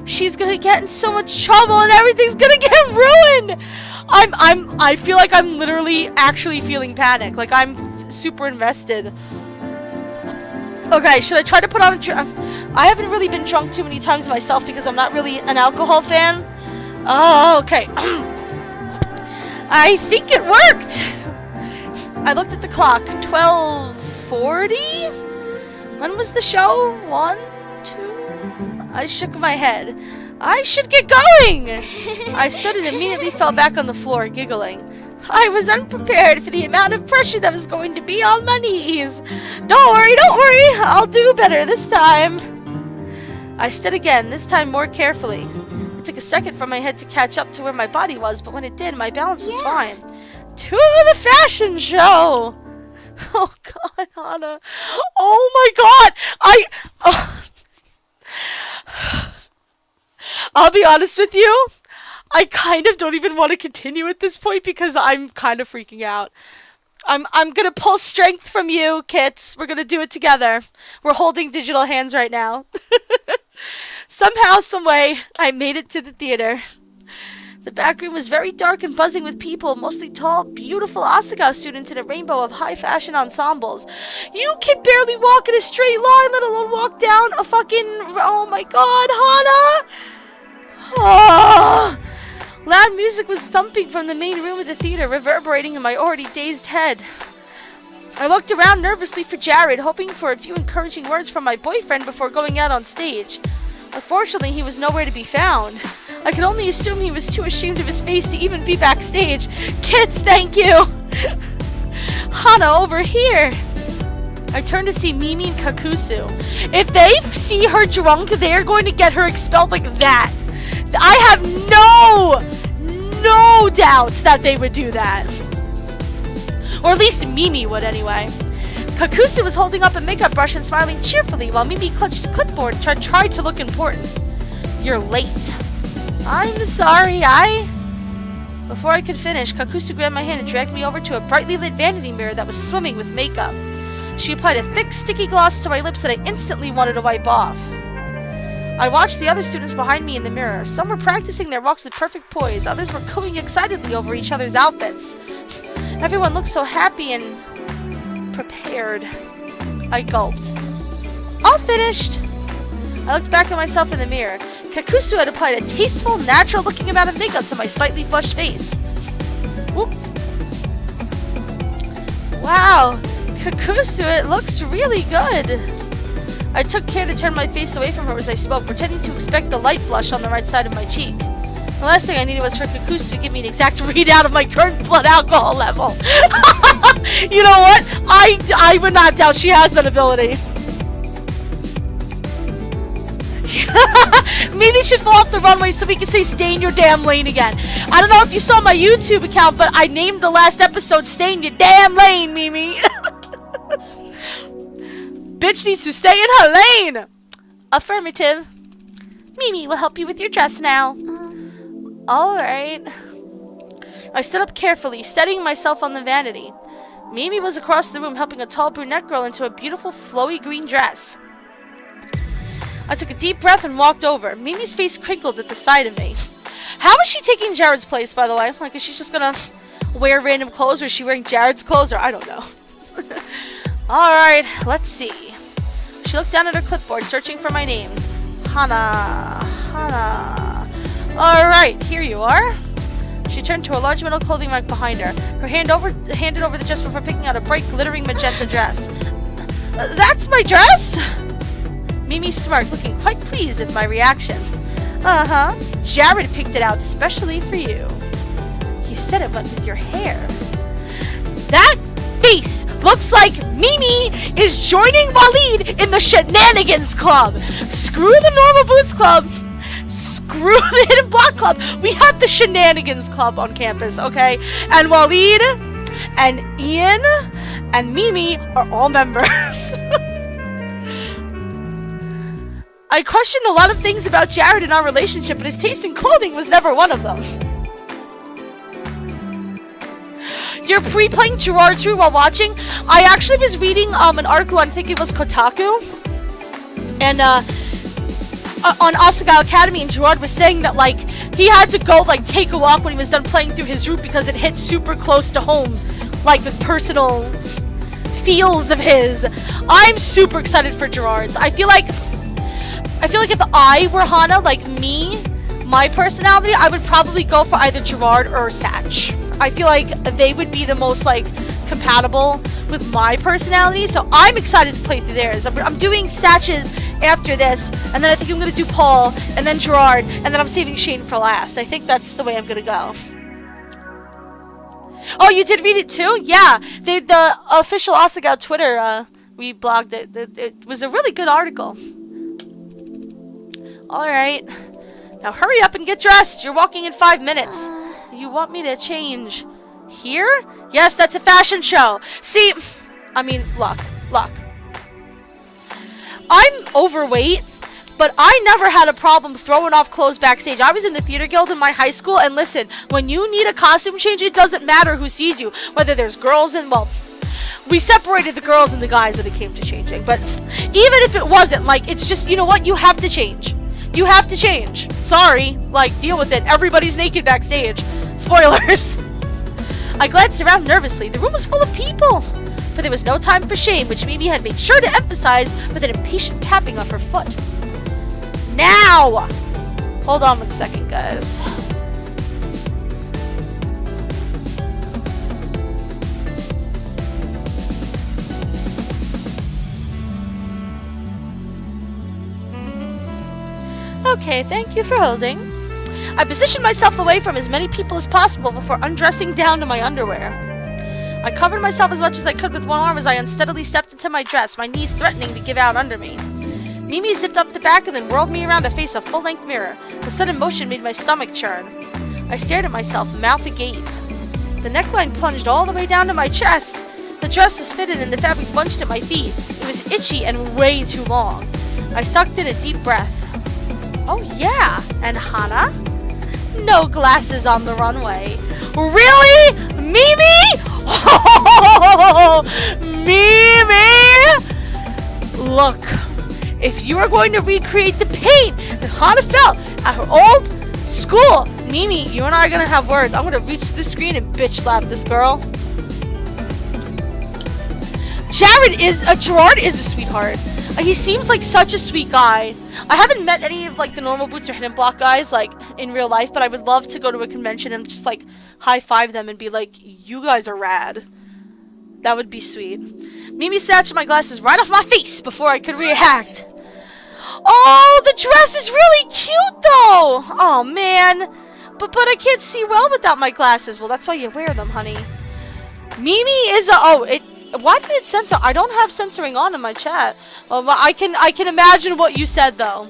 She's gonna get in so much trouble and everything's gonna get ruined! I feel like I'm literally actually feeling panic. Like, I'm super invested. Okay, should I try to put on a I haven't really been drunk too many times myself because I'm not really an alcohol fan. Oh, okay. I think it worked! I looked at the clock. 12:40? When was the show? 1, 2... I shook my head. I should get going! I stood and immediately fell back on the floor, giggling. I was unprepared for the amount of pressure that was going to be on my knees. Don't worry, I'll do better this time. I stood again, this time more carefully. It took a second for my head to catch up to where my body was, but when it did, my balance was fine. To the fashion show! Oh god, Hana. Oh my god! I'll be honest with you. I kind of don't even want to continue at this point because I'm kind of freaking out. I'm gonna pull strength from you, Kits. We're gonna do it together. We're holding digital hands right now. Somehow, someway, I made it to the theater. The back room was very dark and buzzing with people, mostly tall, beautiful Asagao students in a rainbow of high fashion ensembles. You can barely walk in a straight line, let alone walk down a fucking... Oh my god, Hana! Oh. Loud music was thumping from the main room of the theater, reverberating in my already dazed head. I looked around nervously for Jared, hoping for a few encouraging words from my boyfriend before going out on stage. Unfortunately, he was nowhere to be found. I could only assume he was too ashamed of his face to even be backstage. Kids, thank you! Hana, over here! I turned to see Mimi and Kakusu. If they see her drunk, they're going to get her expelled like that. I have no doubts that they would do that. Or at least Mimi would anyway. Kakusu was holding up a makeup brush and smiling cheerfully while Mimi clutched a clipboard and tried to look important. You're late. I'm sorry, Before I could finish, Kakusu grabbed my hand and dragged me over to a brightly lit vanity mirror that was swimming with makeup. She applied a thick, sticky gloss to my lips that I instantly wanted to wipe off. I watched the other students behind me in the mirror. Some were practicing their walks with perfect poise. Others were cooing excitedly over each other's outfits. Everyone looked so happy and prepared. I gulped. All finished. I looked back at myself in the mirror. Kakusu had applied a tasteful, natural-looking amount of makeup to my slightly flushed face. Whoop. Wow, Kakusu, it looks really good. I took care to turn my face away from her as I spoke, pretending to expect the light blush on the right side of my cheek. The last thing I needed was for Kakusu to give me an exact readout of my current blood alcohol level. You know what? I would not doubt she has that ability. Maybe should fall off the runway so we can say stay in your damn lane again. I don't know if you saw my YouTube account, but I named the last episode Stay in Your Damn Lane, Mimi. Bitch needs to stay in her lane. Affirmative. Mimi will help you with your dress now. Alright. I stood up carefully, steadying myself on the vanity. Mimi was across the room helping a tall brunette girl into a beautiful flowy green dress. I took a deep breath and walked over. Mimi's face crinkled at the sight of me. How is she taking Jared's place, by the way? Like, is she just gonna wear random clothes, or is she wearing Jared's clothes, or I don't know. Alright, let's see. She looked down at her clipboard, searching for my name. Hana. Alright, here you are. She turned to a large metal clothing rack behind her. Her handed over the dress before picking out a bright, glittering magenta dress. That's my dress? Mimi smirked, looking quite pleased with my reaction. Uh-huh. Jared picked it out specially for you. He said it went with your hair. That face looks like Mimi is joining Wallid in the Shenanigans Club. Screw the Normal Boots Club. Screw the Hidden Block Club. We have the Shenanigans Club on campus, okay? And Wallid and Ian and Mimi are all members. I questioned a lot of things about Jared and our relationship, but his taste in clothing was never one of them. You're pre-playing Gerard's room while watching? I actually was reading an article, I think it was Kotaku, and on Asagao Academy, and Gerard was saying that like he had to go like take a walk when he was done playing through his route because it hit super close to home, like with personal feels of his. I'm super excited for Gerard's. I feel like if I were Hana, like me, my personality, I would probably go for either Gerard or Satch. I feel like they would be the most like compatible with my personality, so I'm excited to play through theirs. I'm doing Satch's after this, and then I think I'm gonna do Paul, and then Gerard, and then I'm saving Shane for last. I think that's the way I'm gonna go. Oh, you did read it too? Yeah, the official Asagao Twitter, we blogged it. It was a really good article. Alright. Now hurry up and get dressed. You're walking in 5 minutes. You want me to change here? Yes, that's a fashion show. See, I mean, look. I'm overweight, but I never had a problem throwing off clothes backstage. I was in the theater guild in my high school, and listen, when you need a costume change, it doesn't matter who sees you. Whether there's girls and, well, we separated the girls and the guys when it came to changing. But even if it wasn't, like, it's just, you know what? You have to change. You have to change. Sorry. Like, deal with it. Everybody's naked backstage. Spoilers. I glanced around nervously. The room was full of people. But there was no time for shame, which Mimi had made sure to emphasize with an impatient tapping of her foot. Now! Hold on 1 second, guys. Okay, thank you for holding. I positioned myself away from as many people as possible before undressing down to my underwear. I covered myself as much as I could with one arm as I unsteadily stepped into my dress, my knees threatening to give out under me. Mimi zipped up the back and then whirled me around to face a full-length mirror. The sudden motion made my stomach churn. I stared at myself, mouth agape. The neckline plunged all the way down to my chest. The dress was fitted and the fabric bunched at my feet. It was itchy and way too long. I sucked in a deep breath. Oh yeah, and Hana? No glasses on the runway. Really? Mimi? Oh, Mimi! Look, if you are going to recreate the pain that Hana felt at her old school, Mimi, you and I are going to have words. I'm going to reach to the screen and bitch slap this girl. Gerard is a sweetheart. He seems like such a sweet guy. I haven't met any of like the Normal Boots or Hidden Block guys like in real life, but I would love to go to a convention and just like high five them and be like, you guys are rad. That would be sweet. Mimi snatched my glasses right off my face before I could react. Oh, the dress is really cute though. Oh man, but I can't see well without my glasses. Well, that's why you wear them, honey. Mimi is a why did it censor? I don't have censoring on in my chat. I can imagine what you said though.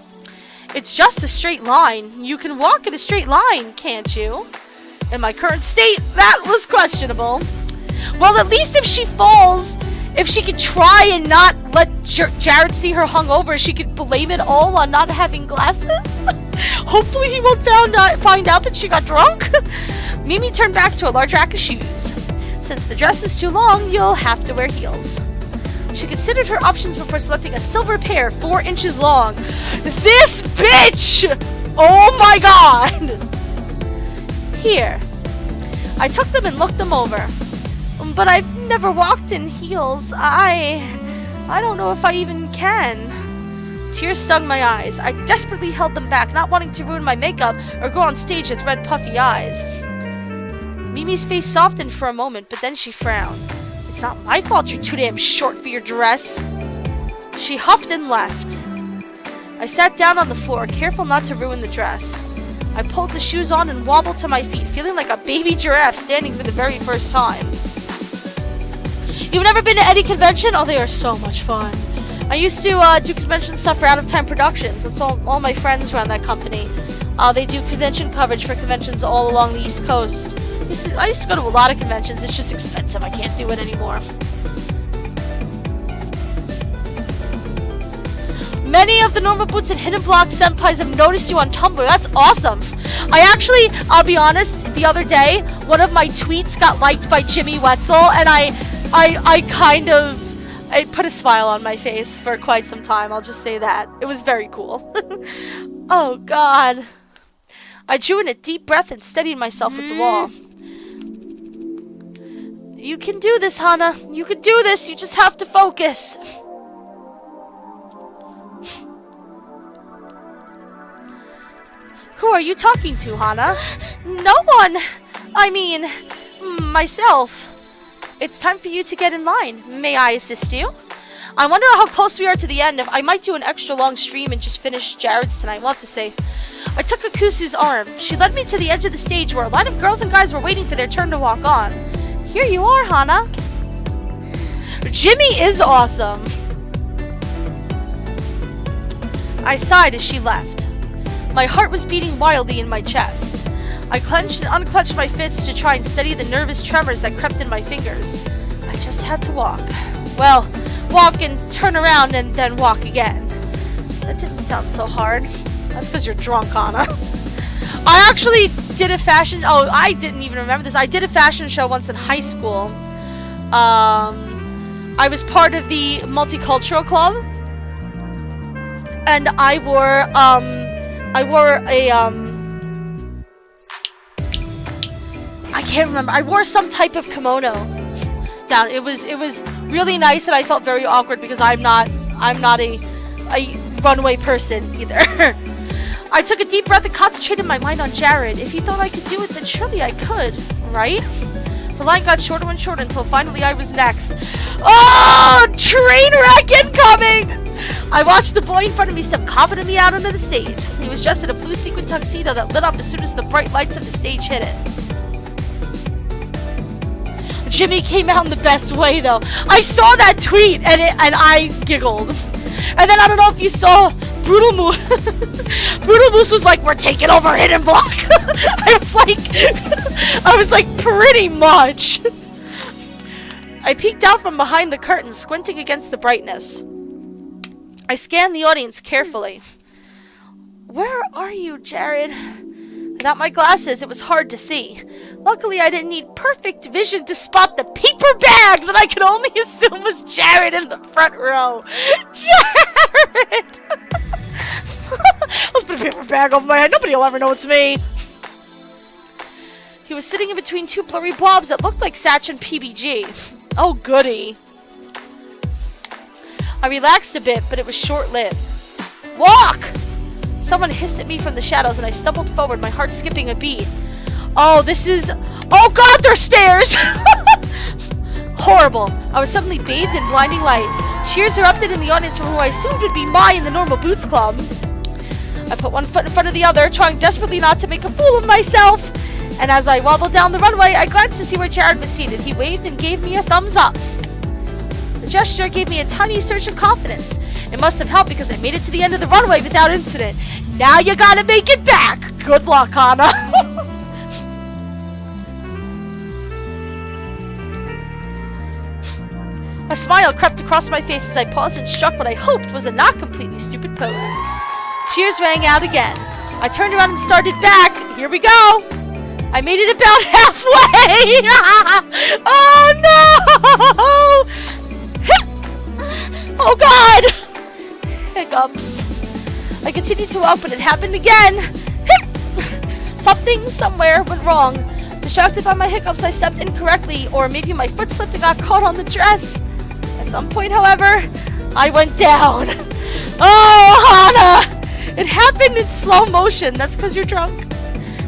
It's just a straight line. You can walk in a straight line, can't you? In my current state, that was questionable. Well, at least if she falls, if she could try and not let Jared see her hungover, she could blame it all on not having glasses. Hopefully he won't find out that she got drunk. Mimi turned back to a large rack of shoes. Since the dress is too long, you'll have to wear heels. She considered her options before selecting a silver pair 4 inches long. This bitch! Oh my god! Here. I took them and looked them over. But I've never walked in heels. I don't know if I even can. Tears stung my eyes. I desperately held them back, not wanting to ruin my makeup or go on stage with red puffy eyes. Mimi's face softened for a moment, but then she frowned. It's not my fault you're too damn short for your dress. She huffed and left. I sat down on the floor, careful not to ruin the dress. I pulled the shoes on and wobbled to my feet, feeling like a baby giraffe standing for the very first time. You've never been to any convention? Oh, they are so much fun. I used to do convention stuff for Out of Time Productions. That's all my friends run that company. They do convention coverage for conventions all along the East Coast. I used to go to a lot of conventions. It's just expensive. I can't do it anymore. Many of the normal boots and hidden block senpais have noticed you on Tumblr. That's awesome. I'll be honest, the other day, one of my tweets got liked by Jimmy Wetzel, and I put a smile on my face for quite some time. I'll just say that. It was very cool. Oh, God. I drew in a deep breath and steadied myself with the wall. You can do this, Hana. You can do this. You just have to focus. Who are you talking to, Hana? No one. I mean, myself. It's time for you to get in line. May I assist you? I wonder how close we are to the end. If I might do an extra long stream and just finish Jared's tonight. We'll have to see. I took Akusu's arm. She led me to the edge of the stage where a line of girls and guys were waiting for their turn to walk on. Here you are, Hana. Jimmy is awesome. I sighed as she left. My heart was beating wildly in my chest. I clenched and unclenched my fists to try and steady the nervous tremors that crept in my fingers. I just had to walk. Well, walk and turn around and then walk again. That didn't sound so hard. That's because you're drunk, Hana. I actually did a fashion... Oh, I didn't even remember this. I did a fashion show once in high school. I was part of the multicultural club. And I wore a, I can't remember. I wore some type of kimono down. It was really nice, and I felt very awkward because I'm not a runway person either. I took a deep breath and concentrated my mind on Jared. If he thought I could do it, then surely I could, right? The line got shorter and shorter until finally I was next. Oh, train wreck incoming! I watched the boy in front of me step confidently out onto the stage. He was dressed in a blue sequin tuxedo that lit up as soon as the bright lights of the stage hit it. Jimmy came out in the best way, though. I saw that tweet and I giggled. And then I don't know if you saw Brutal Moose. Brutal Moose was like, "We're taking over Hidden Block." I was like, pretty much. I peeked out from behind the curtain, squinting against the brightness. I scanned the audience carefully. Where are you, Jared? Without my glasses, it was hard to see. Luckily, I didn't need perfect vision to spot the paper bag that I could only assume was Jared in the front row. Jared! Let's put a paper bag over my head. Nobody will ever know it's me. He was sitting in between two blurry blobs that looked like Satch and PBG. Oh, goody. I relaxed a bit, but it was short-lived. Walk! Someone hissed at me from the shadows, and I stumbled forward, my heart skipping a beat. Oh, this is... Oh, God, there's stairs! Horrible. I was suddenly bathed in blinding light. Cheers erupted in the audience from who I assumed would be Mai in the Normal Boots Club. I put one foot in front of the other, trying desperately not to make a fool of myself. And as I waddled down the runway, I glanced to see where Jared was seated. He waved and gave me a thumbs up. The gesture gave me a tiny surge of confidence. It must have helped because I made it to the end of the runway without incident. Now you gotta make it back! Good luck, Hana! A smile crept across my face as I paused and struck what I hoped was a not completely stupid pose. Cheers rang out again. I turned around and started back. Here we go! I made it about halfway! Oh no! Oh God! Hiccups. I continued to walk, but it happened again. Something somewhere went wrong. Distracted by my hiccups, I stepped incorrectly, or maybe my foot slipped and got caught on the dress. At some point, however, I went down. Oh, Hana! It happened in slow motion. That's because you're drunk.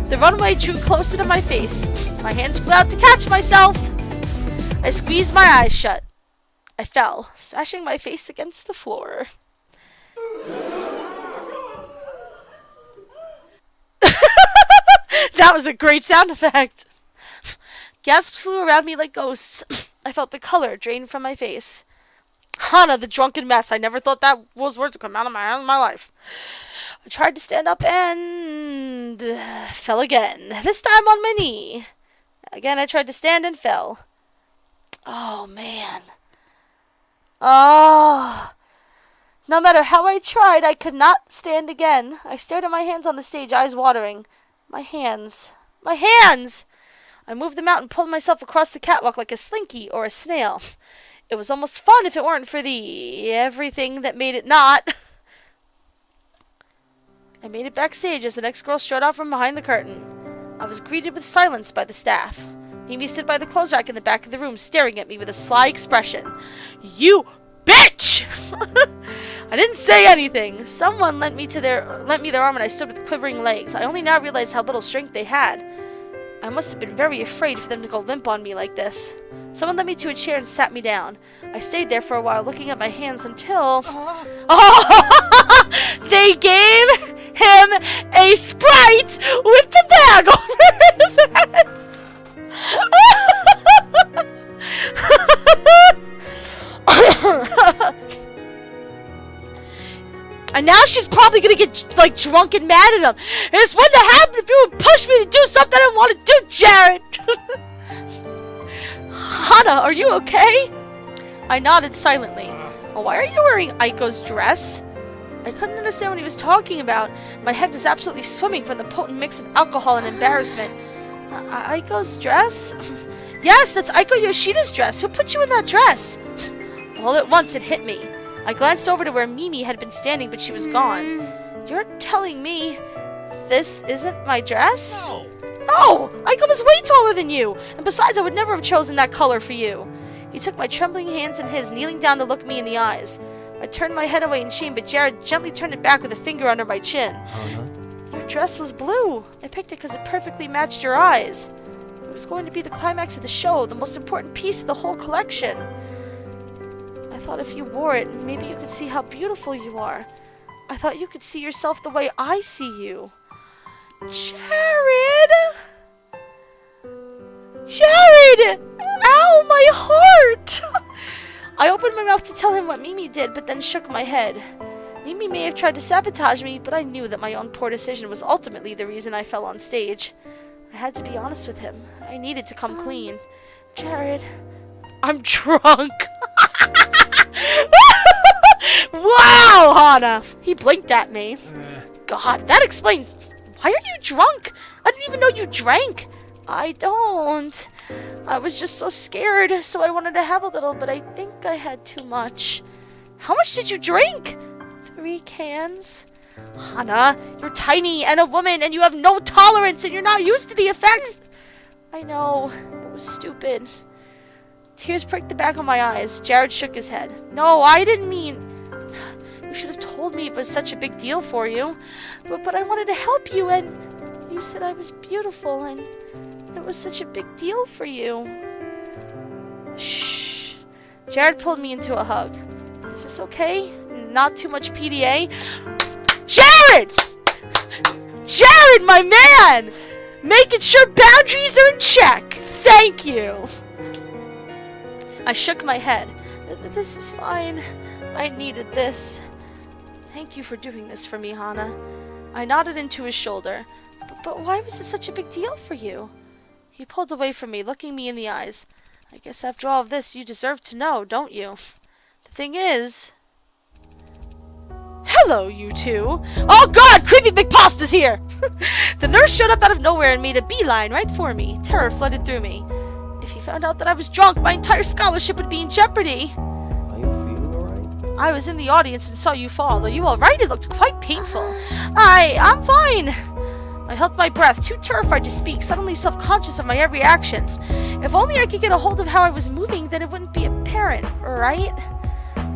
The runway drew closer to my face. My hands flew out to catch myself. I squeezed my eyes shut. I fell, smashing my face against the floor. That was a great sound effect. Gasps flew around me like ghosts. I felt the color drain from my face. Hana, the drunken mess. I never thought that was words to come out of my mouth in my life. I tried to stand up and fell again. This time on my knee. Again, I tried to stand and fell. Oh, man. Oh. No matter how I tried, I could not stand again. I stared at my hands on the stage, eyes watering. My hands. My hands! I moved them out and pulled myself across the catwalk like a slinky or a snail. It was almost fun if it weren't for the everything that made it not. I made it backstage as the next girl strode out from behind the curtain. I was greeted with silence by the staff. Mimi stood by the clothes rack in the back of the room, staring at me with a sly expression. You bitch! I didn't say anything. Someone lent me their arm and I stood with quivering legs. I only now realized how little strength they had. I must have been very afraid for them to go limp on me like this. Someone led me to a chair and sat me down. I stayed there for a while, looking at my hands until... Oh! They gave him a Sprite with the bag over his head! And now she's probably gonna get, like, drunk and mad at him. This wouldn't have happened if you would push me to do something I didn't want to do, Jared! Hana, are you okay? I nodded silently. Well, why are you wearing Aiko's dress? I couldn't understand what he was talking about. My head was absolutely swimming from the potent mix of alcohol and embarrassment. Aiko's dress? Yes, that's Aiko Yoshida's dress. Who put you in that dress? All at once it hit me. I glanced over to where Mimi had been standing, but she was gone. You're telling me this isn't my dress? No. No! Aiko was way taller than you! And besides, I would never have chosen that color for you. He took my trembling hands in his, kneeling down to look me in the eyes. I turned my head away in shame, but Jared gently turned it back with a finger under my chin. Your dress was blue. I picked it because it perfectly matched your eyes. It was going to be the climax of the show, the most important piece of the whole collection. I thought if you wore it, maybe you could see how beautiful you are. I thought you could see yourself the way I see you. Jared! Jared! Ow, my heart! I opened my mouth to tell him what Mimi did, but then shook my head. Mimi may have tried to sabotage me, but I knew that my own poor decision was ultimately the reason I fell on stage. I had to be honest with him. I needed to come clean. Jared, I'm drunk. Wow, Hana! He blinked at me. God, that explains... Why are you drunk? I didn't even know you drank. I don't. I was just so scared, so I wanted to have a little, but I think I had too much. How much did you drink? 3 cans. Hana, you're tiny and a woman, and you have no tolerance, and you're not used to the effects. I know. It was stupid. Tears pricked the back of my eyes. Jared shook his head. No, I didn't mean... You should have told me it was such a big deal for you. But I wanted to help you, and you said I was beautiful, and it was such a big deal for you. Shh. Jared pulled me into a hug. Is this okay? Not too much PDA? Jared! Jared, my man! Making sure boundaries are in check. Thank you. I shook my head. This is fine. I needed this. Thank you for doing this for me, Hana. I nodded into his shoulder. But why was it such a big deal for you? He pulled away from me, looking me in the eyes. I guess after all of this, you deserve to know, don't you? The thing is... Hello, you two. Oh God, creepy big pasta's here! The nurse showed up out of nowhere and made a beeline right for me. Terror flooded through me. If he found out that I was drunk, my entire scholarship would be in jeopardy. Are you feeling alright? I was in the audience and saw you fall. Are you alright? It looked quite painful. I'm fine. I held my breath, too terrified to speak, suddenly self-conscious of my every action. If only I could get a hold of how I was moving, then it wouldn't be apparent, right?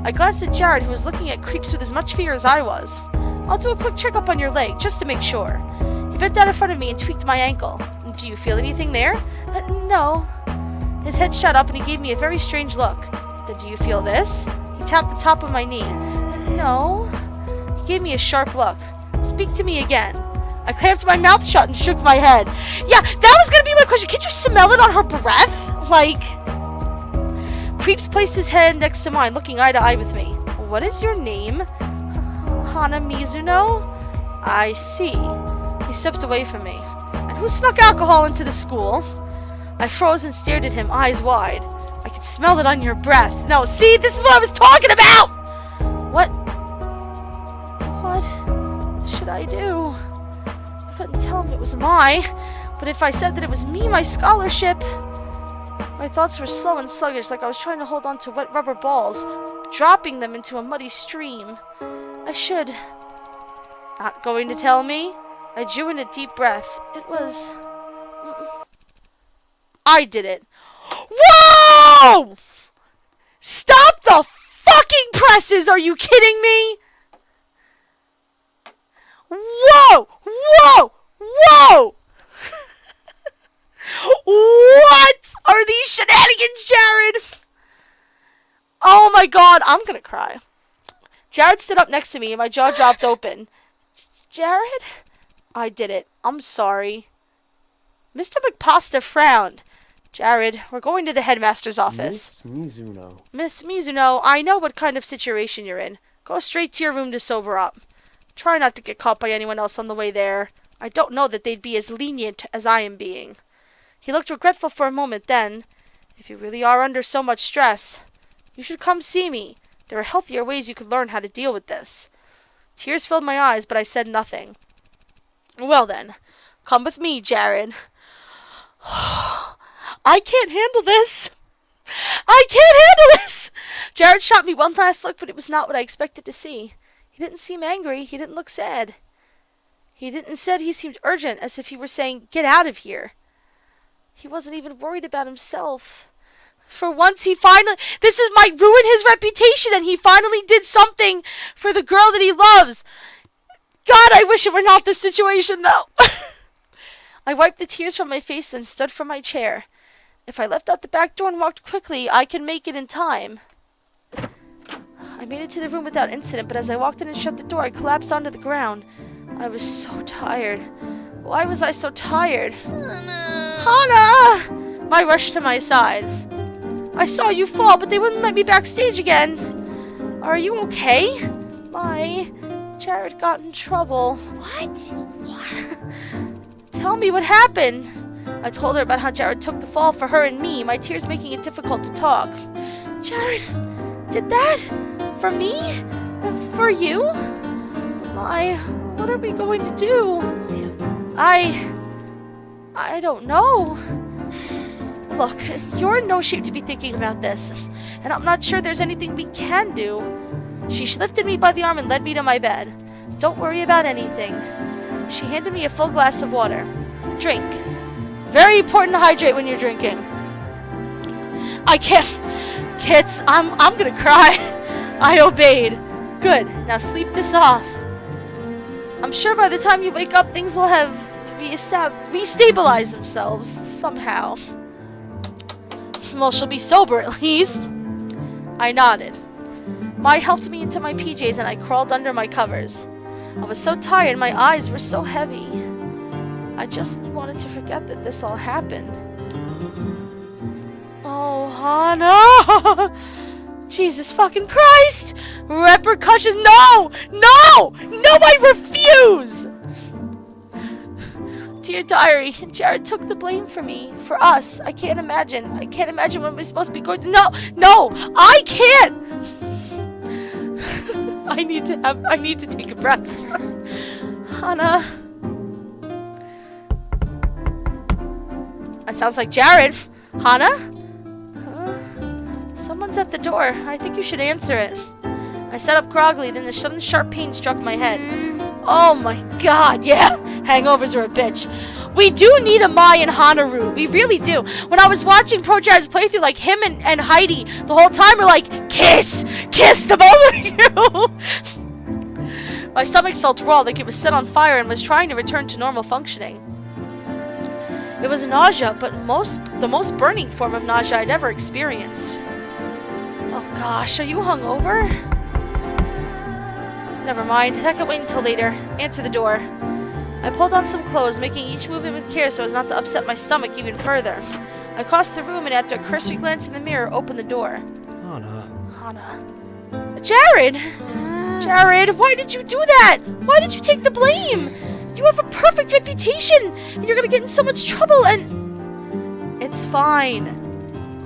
I glanced at Jared, who was looking at creeps with as much fear as I was. I'll do a quick checkup on your leg, just to make sure. He bent down in front of me and tweaked my ankle. Do you feel anything there? No. His head shot up and he gave me a very strange look. Then do you feel this? He tapped the top of my knee. No. He gave me a sharp look. Speak to me again. I clamped my mouth shut and shook my head. Yeah, that was gonna be my question. Can't you smell it on her breath? Like... Creeps placed his head next to mine, looking eye to eye with me. What is your name? Hana Mizuno? I see. He stepped away from me. And who snuck alcohol into the school? I froze and stared at him, eyes wide. I could smell it on your breath. No, see, this is what I was talking about! What should I do? I couldn't tell him it was but if I said that it was me, my scholarship... My thoughts were slow and sluggish, like I was trying to hold on to wet rubber balls, dropping them into a muddy stream. I should... Not going to tell me? I drew in a deep breath. It was... I did it. Whoa! Stop the fucking presses! Are you kidding me? Whoa! Whoa! Whoa! What are these shenanigans, Jared? Oh my god, I'm gonna cry. Jared stood up next to me and my jaw dropped open. Jared? I did it. I'm sorry. Mr. McPasta frowned. Jared, we're going to the headmaster's office. Miss Mizuno. Miss Mizuno, I know what kind of situation you're in. Go straight to your room to sober up. Try not to get caught by anyone else on the way there. I don't know that they'd be as lenient as I am being. He looked regretful for a moment, then, if you really are under so much stress, you should come see me. There are healthier ways you could learn how to deal with this. Tears filled my eyes, but I said nothing. Well then, come with me, Jared. I can't handle this. I can't handle this! Jared shot me one last look, but it was not what I expected to see. He didn't seem angry. He didn't look sad. He seemed urgent, as if he were saying, get out of here. He wasn't even worried about himself. For once, this might ruin his reputation, and he finally did something for the girl that he loves. God, I wish it were not this situation, though. I wiped the tears from my face, then stood from my chair. If I left out the back door and walked quickly, I could make it in time. I made it to the room without incident, but as I walked in and shut the door, I collapsed onto the ground. I was so tired. Why was I so tired? Hana! I rushed to my side. I saw you fall, but they wouldn't let me backstage again. Are you okay? Jared got in trouble. What? Tell me what happened. I told her about how Jared took the fall for her and me, my tears making it difficult to talk. Jared did that? For me? For you? What are we going to do? I don't know. Look, you're in no shape to be thinking about this, and I'm not sure there's anything we can do. She lifted me by the arm and led me to my bed. Don't worry about anything. She handed me a full glass of water. Drink. Very important to hydrate when you're drinking. I can't. Kids, I'm gonna cry. I obeyed. Good. Now sleep this off. I'm sure by the time you wake up, things will have restabilized themselves somehow. Well, she'll be sober at least. I nodded. Mai helped me into my PJs and I crawled under my covers. I was so tired, my eyes were so heavy. I just wanted to forget that this all happened. Oh, Hana! Jesus fucking Christ! Repercussions! No! No! No, I refuse! Dear diary, Jared took the blame for me, for us. I can't imagine what we're supposed to be going. No, I can't. I need to take a breath. Hana. That sounds like Jared. Hana? Someone's at the door. I think you should answer it. I sat up groggily, then the sudden sharp pain struck my head. Oh my god, yeah. Hangovers are a bitch. We do need a Mai and Hana room. We really do. When I was watching ProJared's playthrough, like him and Heidi, the whole time were like, kiss, the both of you. My stomach felt raw, like it was set on fire and was trying to return to normal functioning. It was nausea, but the most burning form of nausea I'd ever experienced. Oh gosh, are you hungover? Never mind, that can wait until later. Answer the door. I pulled on some clothes, making each movement with care so as not to upset my stomach even further. I crossed the room and after a cursory glance in the mirror, opened the door. Hana. Hana. Jared! Jared, why did you do that? Why did you take the blame? You have a perfect reputation, and you're gonna get in so much trouble, and... It's fine.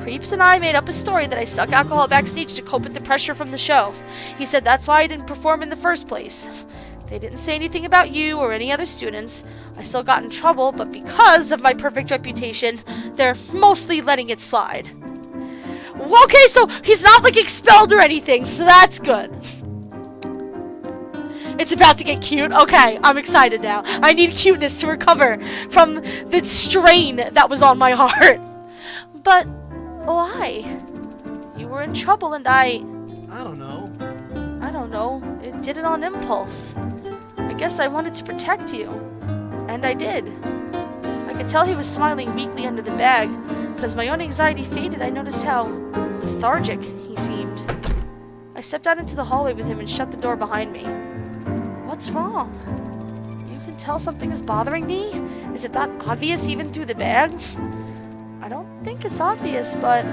Creeps and I made up a story that I stuck alcohol backstage to cope with the pressure from the show. He said that's why I didn't perform in the first place. They didn't say anything about you or any other students. I still got in trouble, but because of my perfect reputation, they're mostly letting it slide. Okay, so he's not like expelled or anything, so that's good. It's about to get cute. Okay, I'm excited now. I need cuteness to recover from the strain that was on my heart. But why? You were in trouble and I don't know. It did it on impulse. I guess I wanted to protect you. And I did. I could tell he was smiling weakly under the bag, but as my own anxiety faded, I noticed how lethargic he seemed. I stepped out into the hallway with him and shut the door behind me. What's wrong? You can tell something is bothering me? Is it that obvious even through the bag? I don't think it's obvious, but...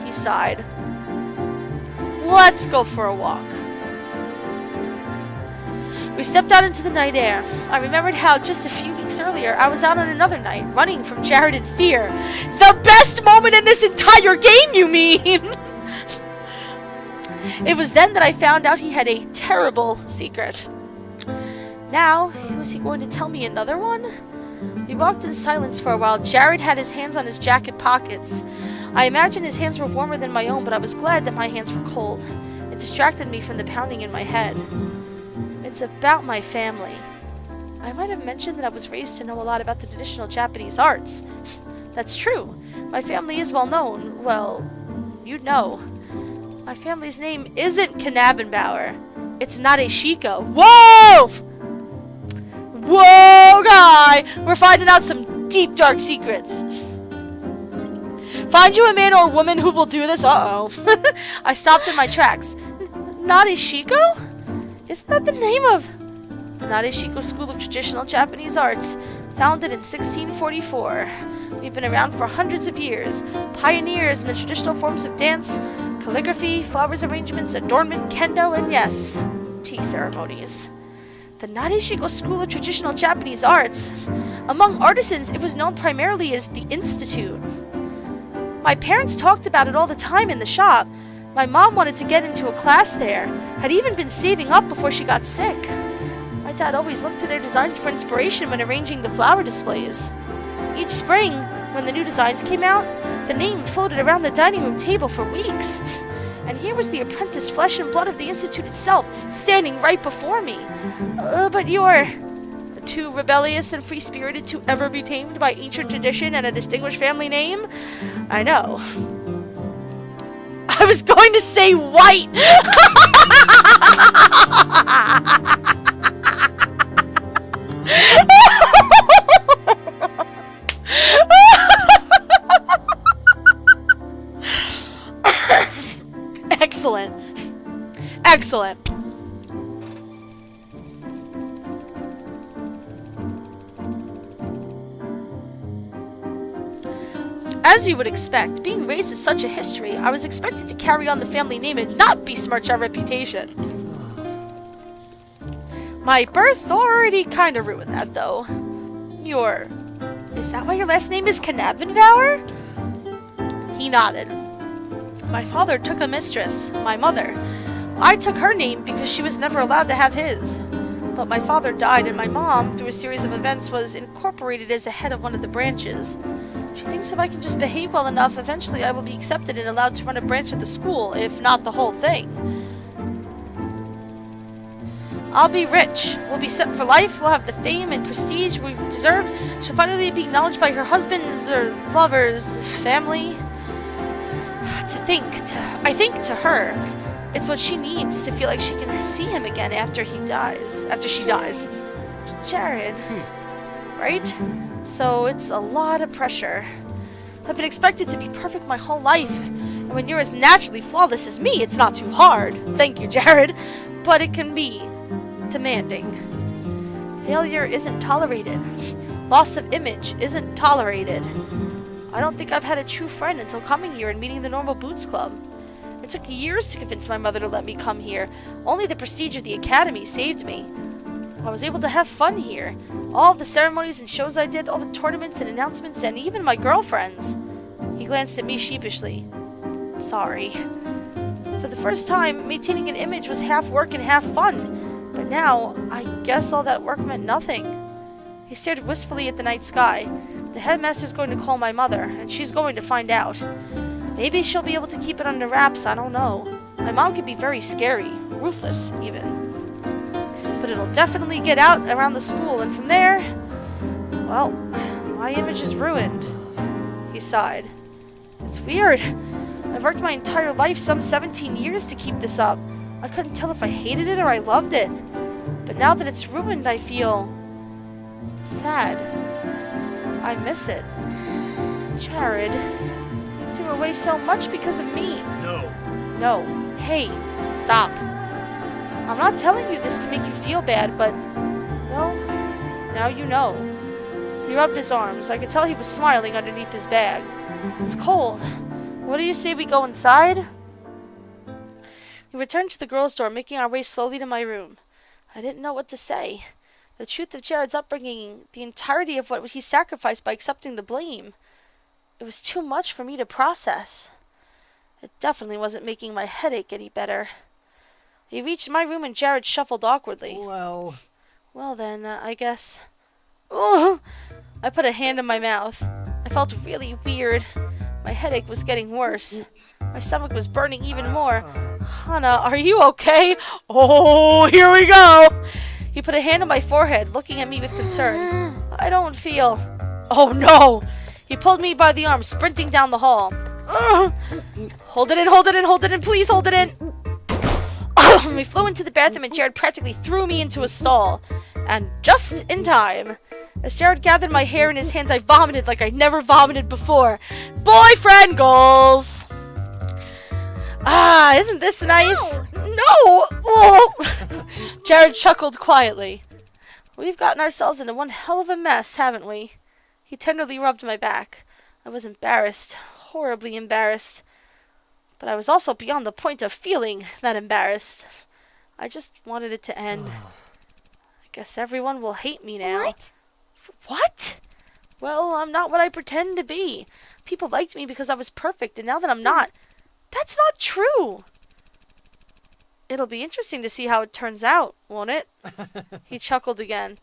He sighed. Let's go for a walk. We stepped out into the night air. I remembered how just a few weeks earlier I was out on another night, running from Jared in fear. The best moment in this entire game, you mean? It was then that I found out he had a terrible secret. Now, was he going to tell me another one? We walked in silence for a while. Jared had his hands on his jacket pockets. I imagined his hands were warmer than my own, but I was glad that my hands were cold. It distracted me from the pounding in my head. It's about my family. I might have mentioned that I was raised to know a lot about the traditional Japanese arts. That's true. My family is well known. Well, you'd know. My family's name isn't Knabenbauer. It's Nadeshiko. Whoa! Whoa, guy! We're finding out some deep, dark secrets. Find you a man or woman who will do this? Uh-oh. I stopped in my tracks. Nadeshiko? Isn't that the name of the Nadeshiko School of Traditional Japanese Arts, founded in 1644? We've been around for hundreds of years, pioneers in the traditional forms of dance, calligraphy, flowers arrangements, adornment, kendo, and yes, tea ceremonies. The Nadeshiko School of Traditional Japanese Arts. Among artisans, it was known primarily as the Institute. My parents talked about it all the time in the shop. My mom wanted to get into a class there, had even been saving up before she got sick. My dad always looked to their designs for inspiration when arranging the flower displays. Each spring, when the new designs came out, the name floated around the dining room table for weeks. And here was the apprentice flesh and blood of the Institute itself, standing right before me. But you're too rebellious and free-spirited to ever be tamed by ancient tradition and a distinguished family name? I know. I was going to say white! Excellent. Excellent. As you would expect, being raised with such a history, I was expected to carry on the family name and not besmirch our reputation. My birth already kind of ruined that, though. Is that why your last name is Knabenbauer? He nodded. My father took a mistress, my mother. I took her name because she was never allowed to have his. But my father died, and my mom, through a series of events, was incorporated as a head of one of the branches. She thinks if I can just behave well enough, eventually I will be accepted and allowed to run a branch of the school, if not the whole thing. I'll be rich. We'll be set for life. We'll have the fame and prestige we've deserved. She'll finally be acknowledged by her husband's or lover's family. I think to her, it's what she needs to feel like she can see him again after she dies. Jared. Right? So it's a lot of pressure. I've been expected to be perfect my whole life. And when you're as naturally flawless as me, it's not too hard. Thank you, Jared. But it can be demanding. Failure isn't tolerated. Loss of image isn't tolerated. I don't think I've had a true friend until coming here and meeting the normal Boots Club. It took years to convince my mother to let me come here. Only the prestige of the academy saved me. I was able to have fun here. All the ceremonies and shows I did, all the tournaments and announcements, and even my girlfriends. He glanced at me sheepishly. Sorry. For the first time, maintaining an image was half work and half fun. But now, I guess all that work meant nothing. He stared wistfully at the night sky. The headmaster's going to call my mother, and she's going to find out. Maybe she'll be able to keep it under wraps, I don't know. My mom can be very scary, ruthless even. But it'll definitely get out around the school, and from there, well, my image is ruined. He sighed. It's weird. I've worked my entire life, some 17 years, to keep this up. I couldn't tell if I hated it or I loved it. But now that it's ruined, I feel sad. I miss it. Jared, you threw away so much because of me. No. No. Hey, stop. I'm not telling you this to make you feel bad, but, well, now you know. He rubbed his arms. I could tell he was smiling underneath his bag. It's cold. What do you say we go inside? We returned to the girls' dorm, making our way slowly to my room. I didn't know what to say. The truth of Jared's upbringing, the entirety of what he sacrificed by accepting the blame. It was too much for me to process. It definitely wasn't making my headache any better. We reached my room and Jared shuffled awkwardly. Well then, I guess... Ugh! I put a hand in my mouth. I felt really weird. My headache was getting worse. My stomach was burning even more. Hana, are you okay? Oh, here we go! He put a hand on my forehead, looking at me with concern. I don't feel... Oh no! He pulled me by the arm, sprinting down the hall. Ugh. Hold it in, hold it in, hold it in, please hold it in! We flew into the bathroom and Jared practically threw me into a stall. And just in time. As Jared gathered my hair in his hands, I vomited like I'd never vomited before. Boyfriend goals! Ah, isn't this nice? No! Oh. Jared chuckled quietly. We've gotten ourselves into one hell of a mess, haven't we? He tenderly rubbed my back. I was embarrassed, horribly embarrassed. But I was also beyond the point of feeling that embarrassed. I just wanted it to end. I guess everyone will hate me now. What? What? Well, I'm not what I pretend to be. People liked me because I was perfect, and now that I'm not, that's not true. It'll be interesting to see how it turns out, won't it? He chuckled again.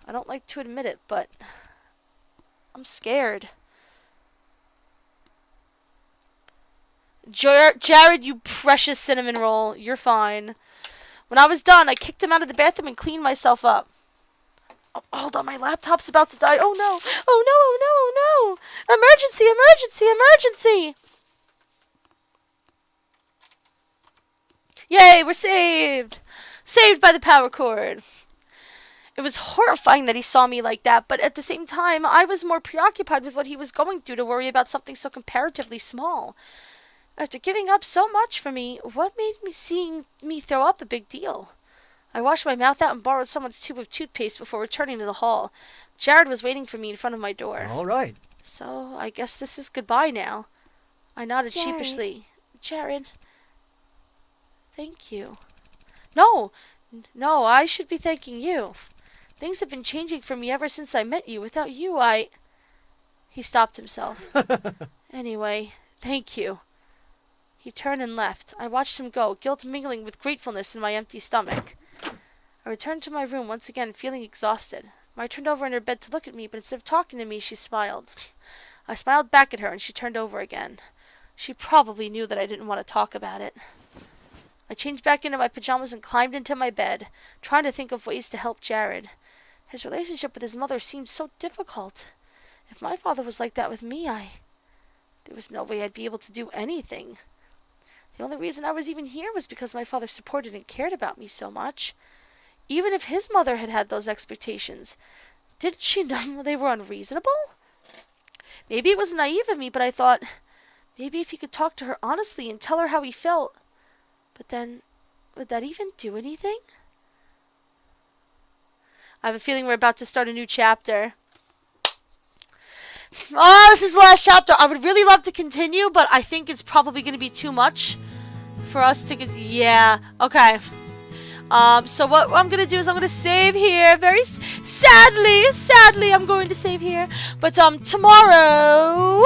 I don't like to admit it, but I'm scared. Jared, you precious cinnamon roll. You're fine. When I was done, I kicked him out of the bathroom and cleaned myself up. Oh, hold on, my laptop's about to die. Oh no! Oh no! Oh no! Oh no! Emergency! Emergency! Emergency! Yay! We're saved! Saved by the power cord. It was horrifying that he saw me like that, but at the same time, I was more preoccupied with what he was going through to worry about something so comparatively small. After giving up so much for me, what made me seeing me throw up a big deal? I washed my mouth out and borrowed someone's tube of toothpaste before returning to the hall. Jared was waiting for me in front of my door. All right. So, I guess this is goodbye now. I nodded Jared. sheepishly. Jared, thank you. No, I should be thanking you. Things have been changing for me ever since I met you. Without you, He stopped himself. Anyway, thank you. He turned and left. I watched him go, guilt mingling with gratefulness in my empty stomach. I returned to my room once again, feeling exhausted. I turned over in her bed to look at me, but instead of talking to me, she smiled. I smiled back at her, and she turned over again. She probably knew that I didn't want to talk about it. I changed back into my pajamas and climbed into my bed, trying to think of ways to help Jared. His relationship with his mother seemed so difficult. If my father was like that with me, there was no way I'd be able to do anything. The only reason I was even here was because my father supported and cared about me so much. Even if his mother had had those expectations, didn't she know they were unreasonable? Maybe it was naive of me, but I thought, maybe if he could talk to her honestly and tell her how he felt. But then, would that even do anything? I have a feeling we're about to start a new chapter. Oh, this is the last chapter. I would really love to continue, but I think it's probably going to be too much for us to get... Yeah, okay. So what I'm going to do is I'm going to save here. Very sadly, I'm going to save here. But, tomorrow,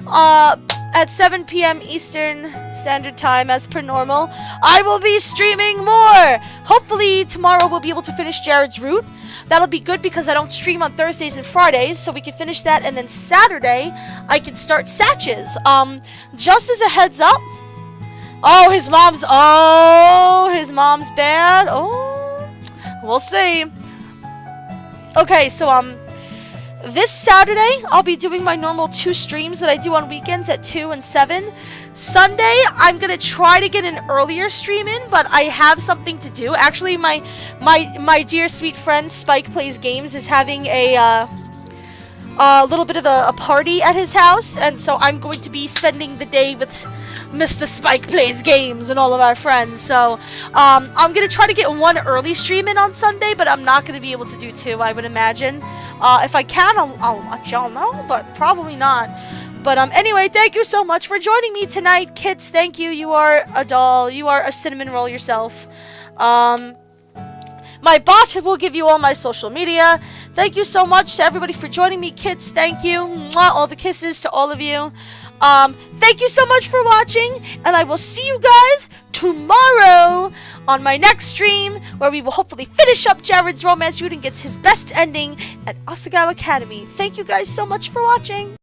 at 7 p.m. Eastern Standard Time, as per normal, I will be streaming more. Hopefully, tomorrow we'll be able to finish Jared's route. That'll be good because I don't stream on Thursdays and Fridays, so we can finish that, and then Saturday, I can start Satches. Just as a heads up, his mom's bad. Oh, we'll see. Okay, so, this Saturday, I'll be doing my normal 2 streams that I do on weekends at 2 and 7. Sunday, I'm going to try to get an earlier stream in, but I have something to do. Actually, my dear sweet friend Spike Plays Games is having a little bit of a party at his house, and so I'm going to be spending the day with Mr. Spike Plays Games and all of our friends. So I'm going to try to get 1 early stream in on Sunday, but I'm not going to be able to do 2, I would imagine. If I can, I'll let y'all know, but probably not. But anyway, thank you so much for joining me tonight, Kits. Thank you. You are a doll. You are a cinnamon roll yourself. My bot will give you all my social media. Thank you so much to everybody for joining me, Kits. Thank you. Mwah, all the kisses to all of you. Thank you so much for watching, and I will see you guys tomorrow on my next stream, where we will hopefully finish up Jared's romance route and get his best ending at Asagao Academy. Thank you guys so much for watching.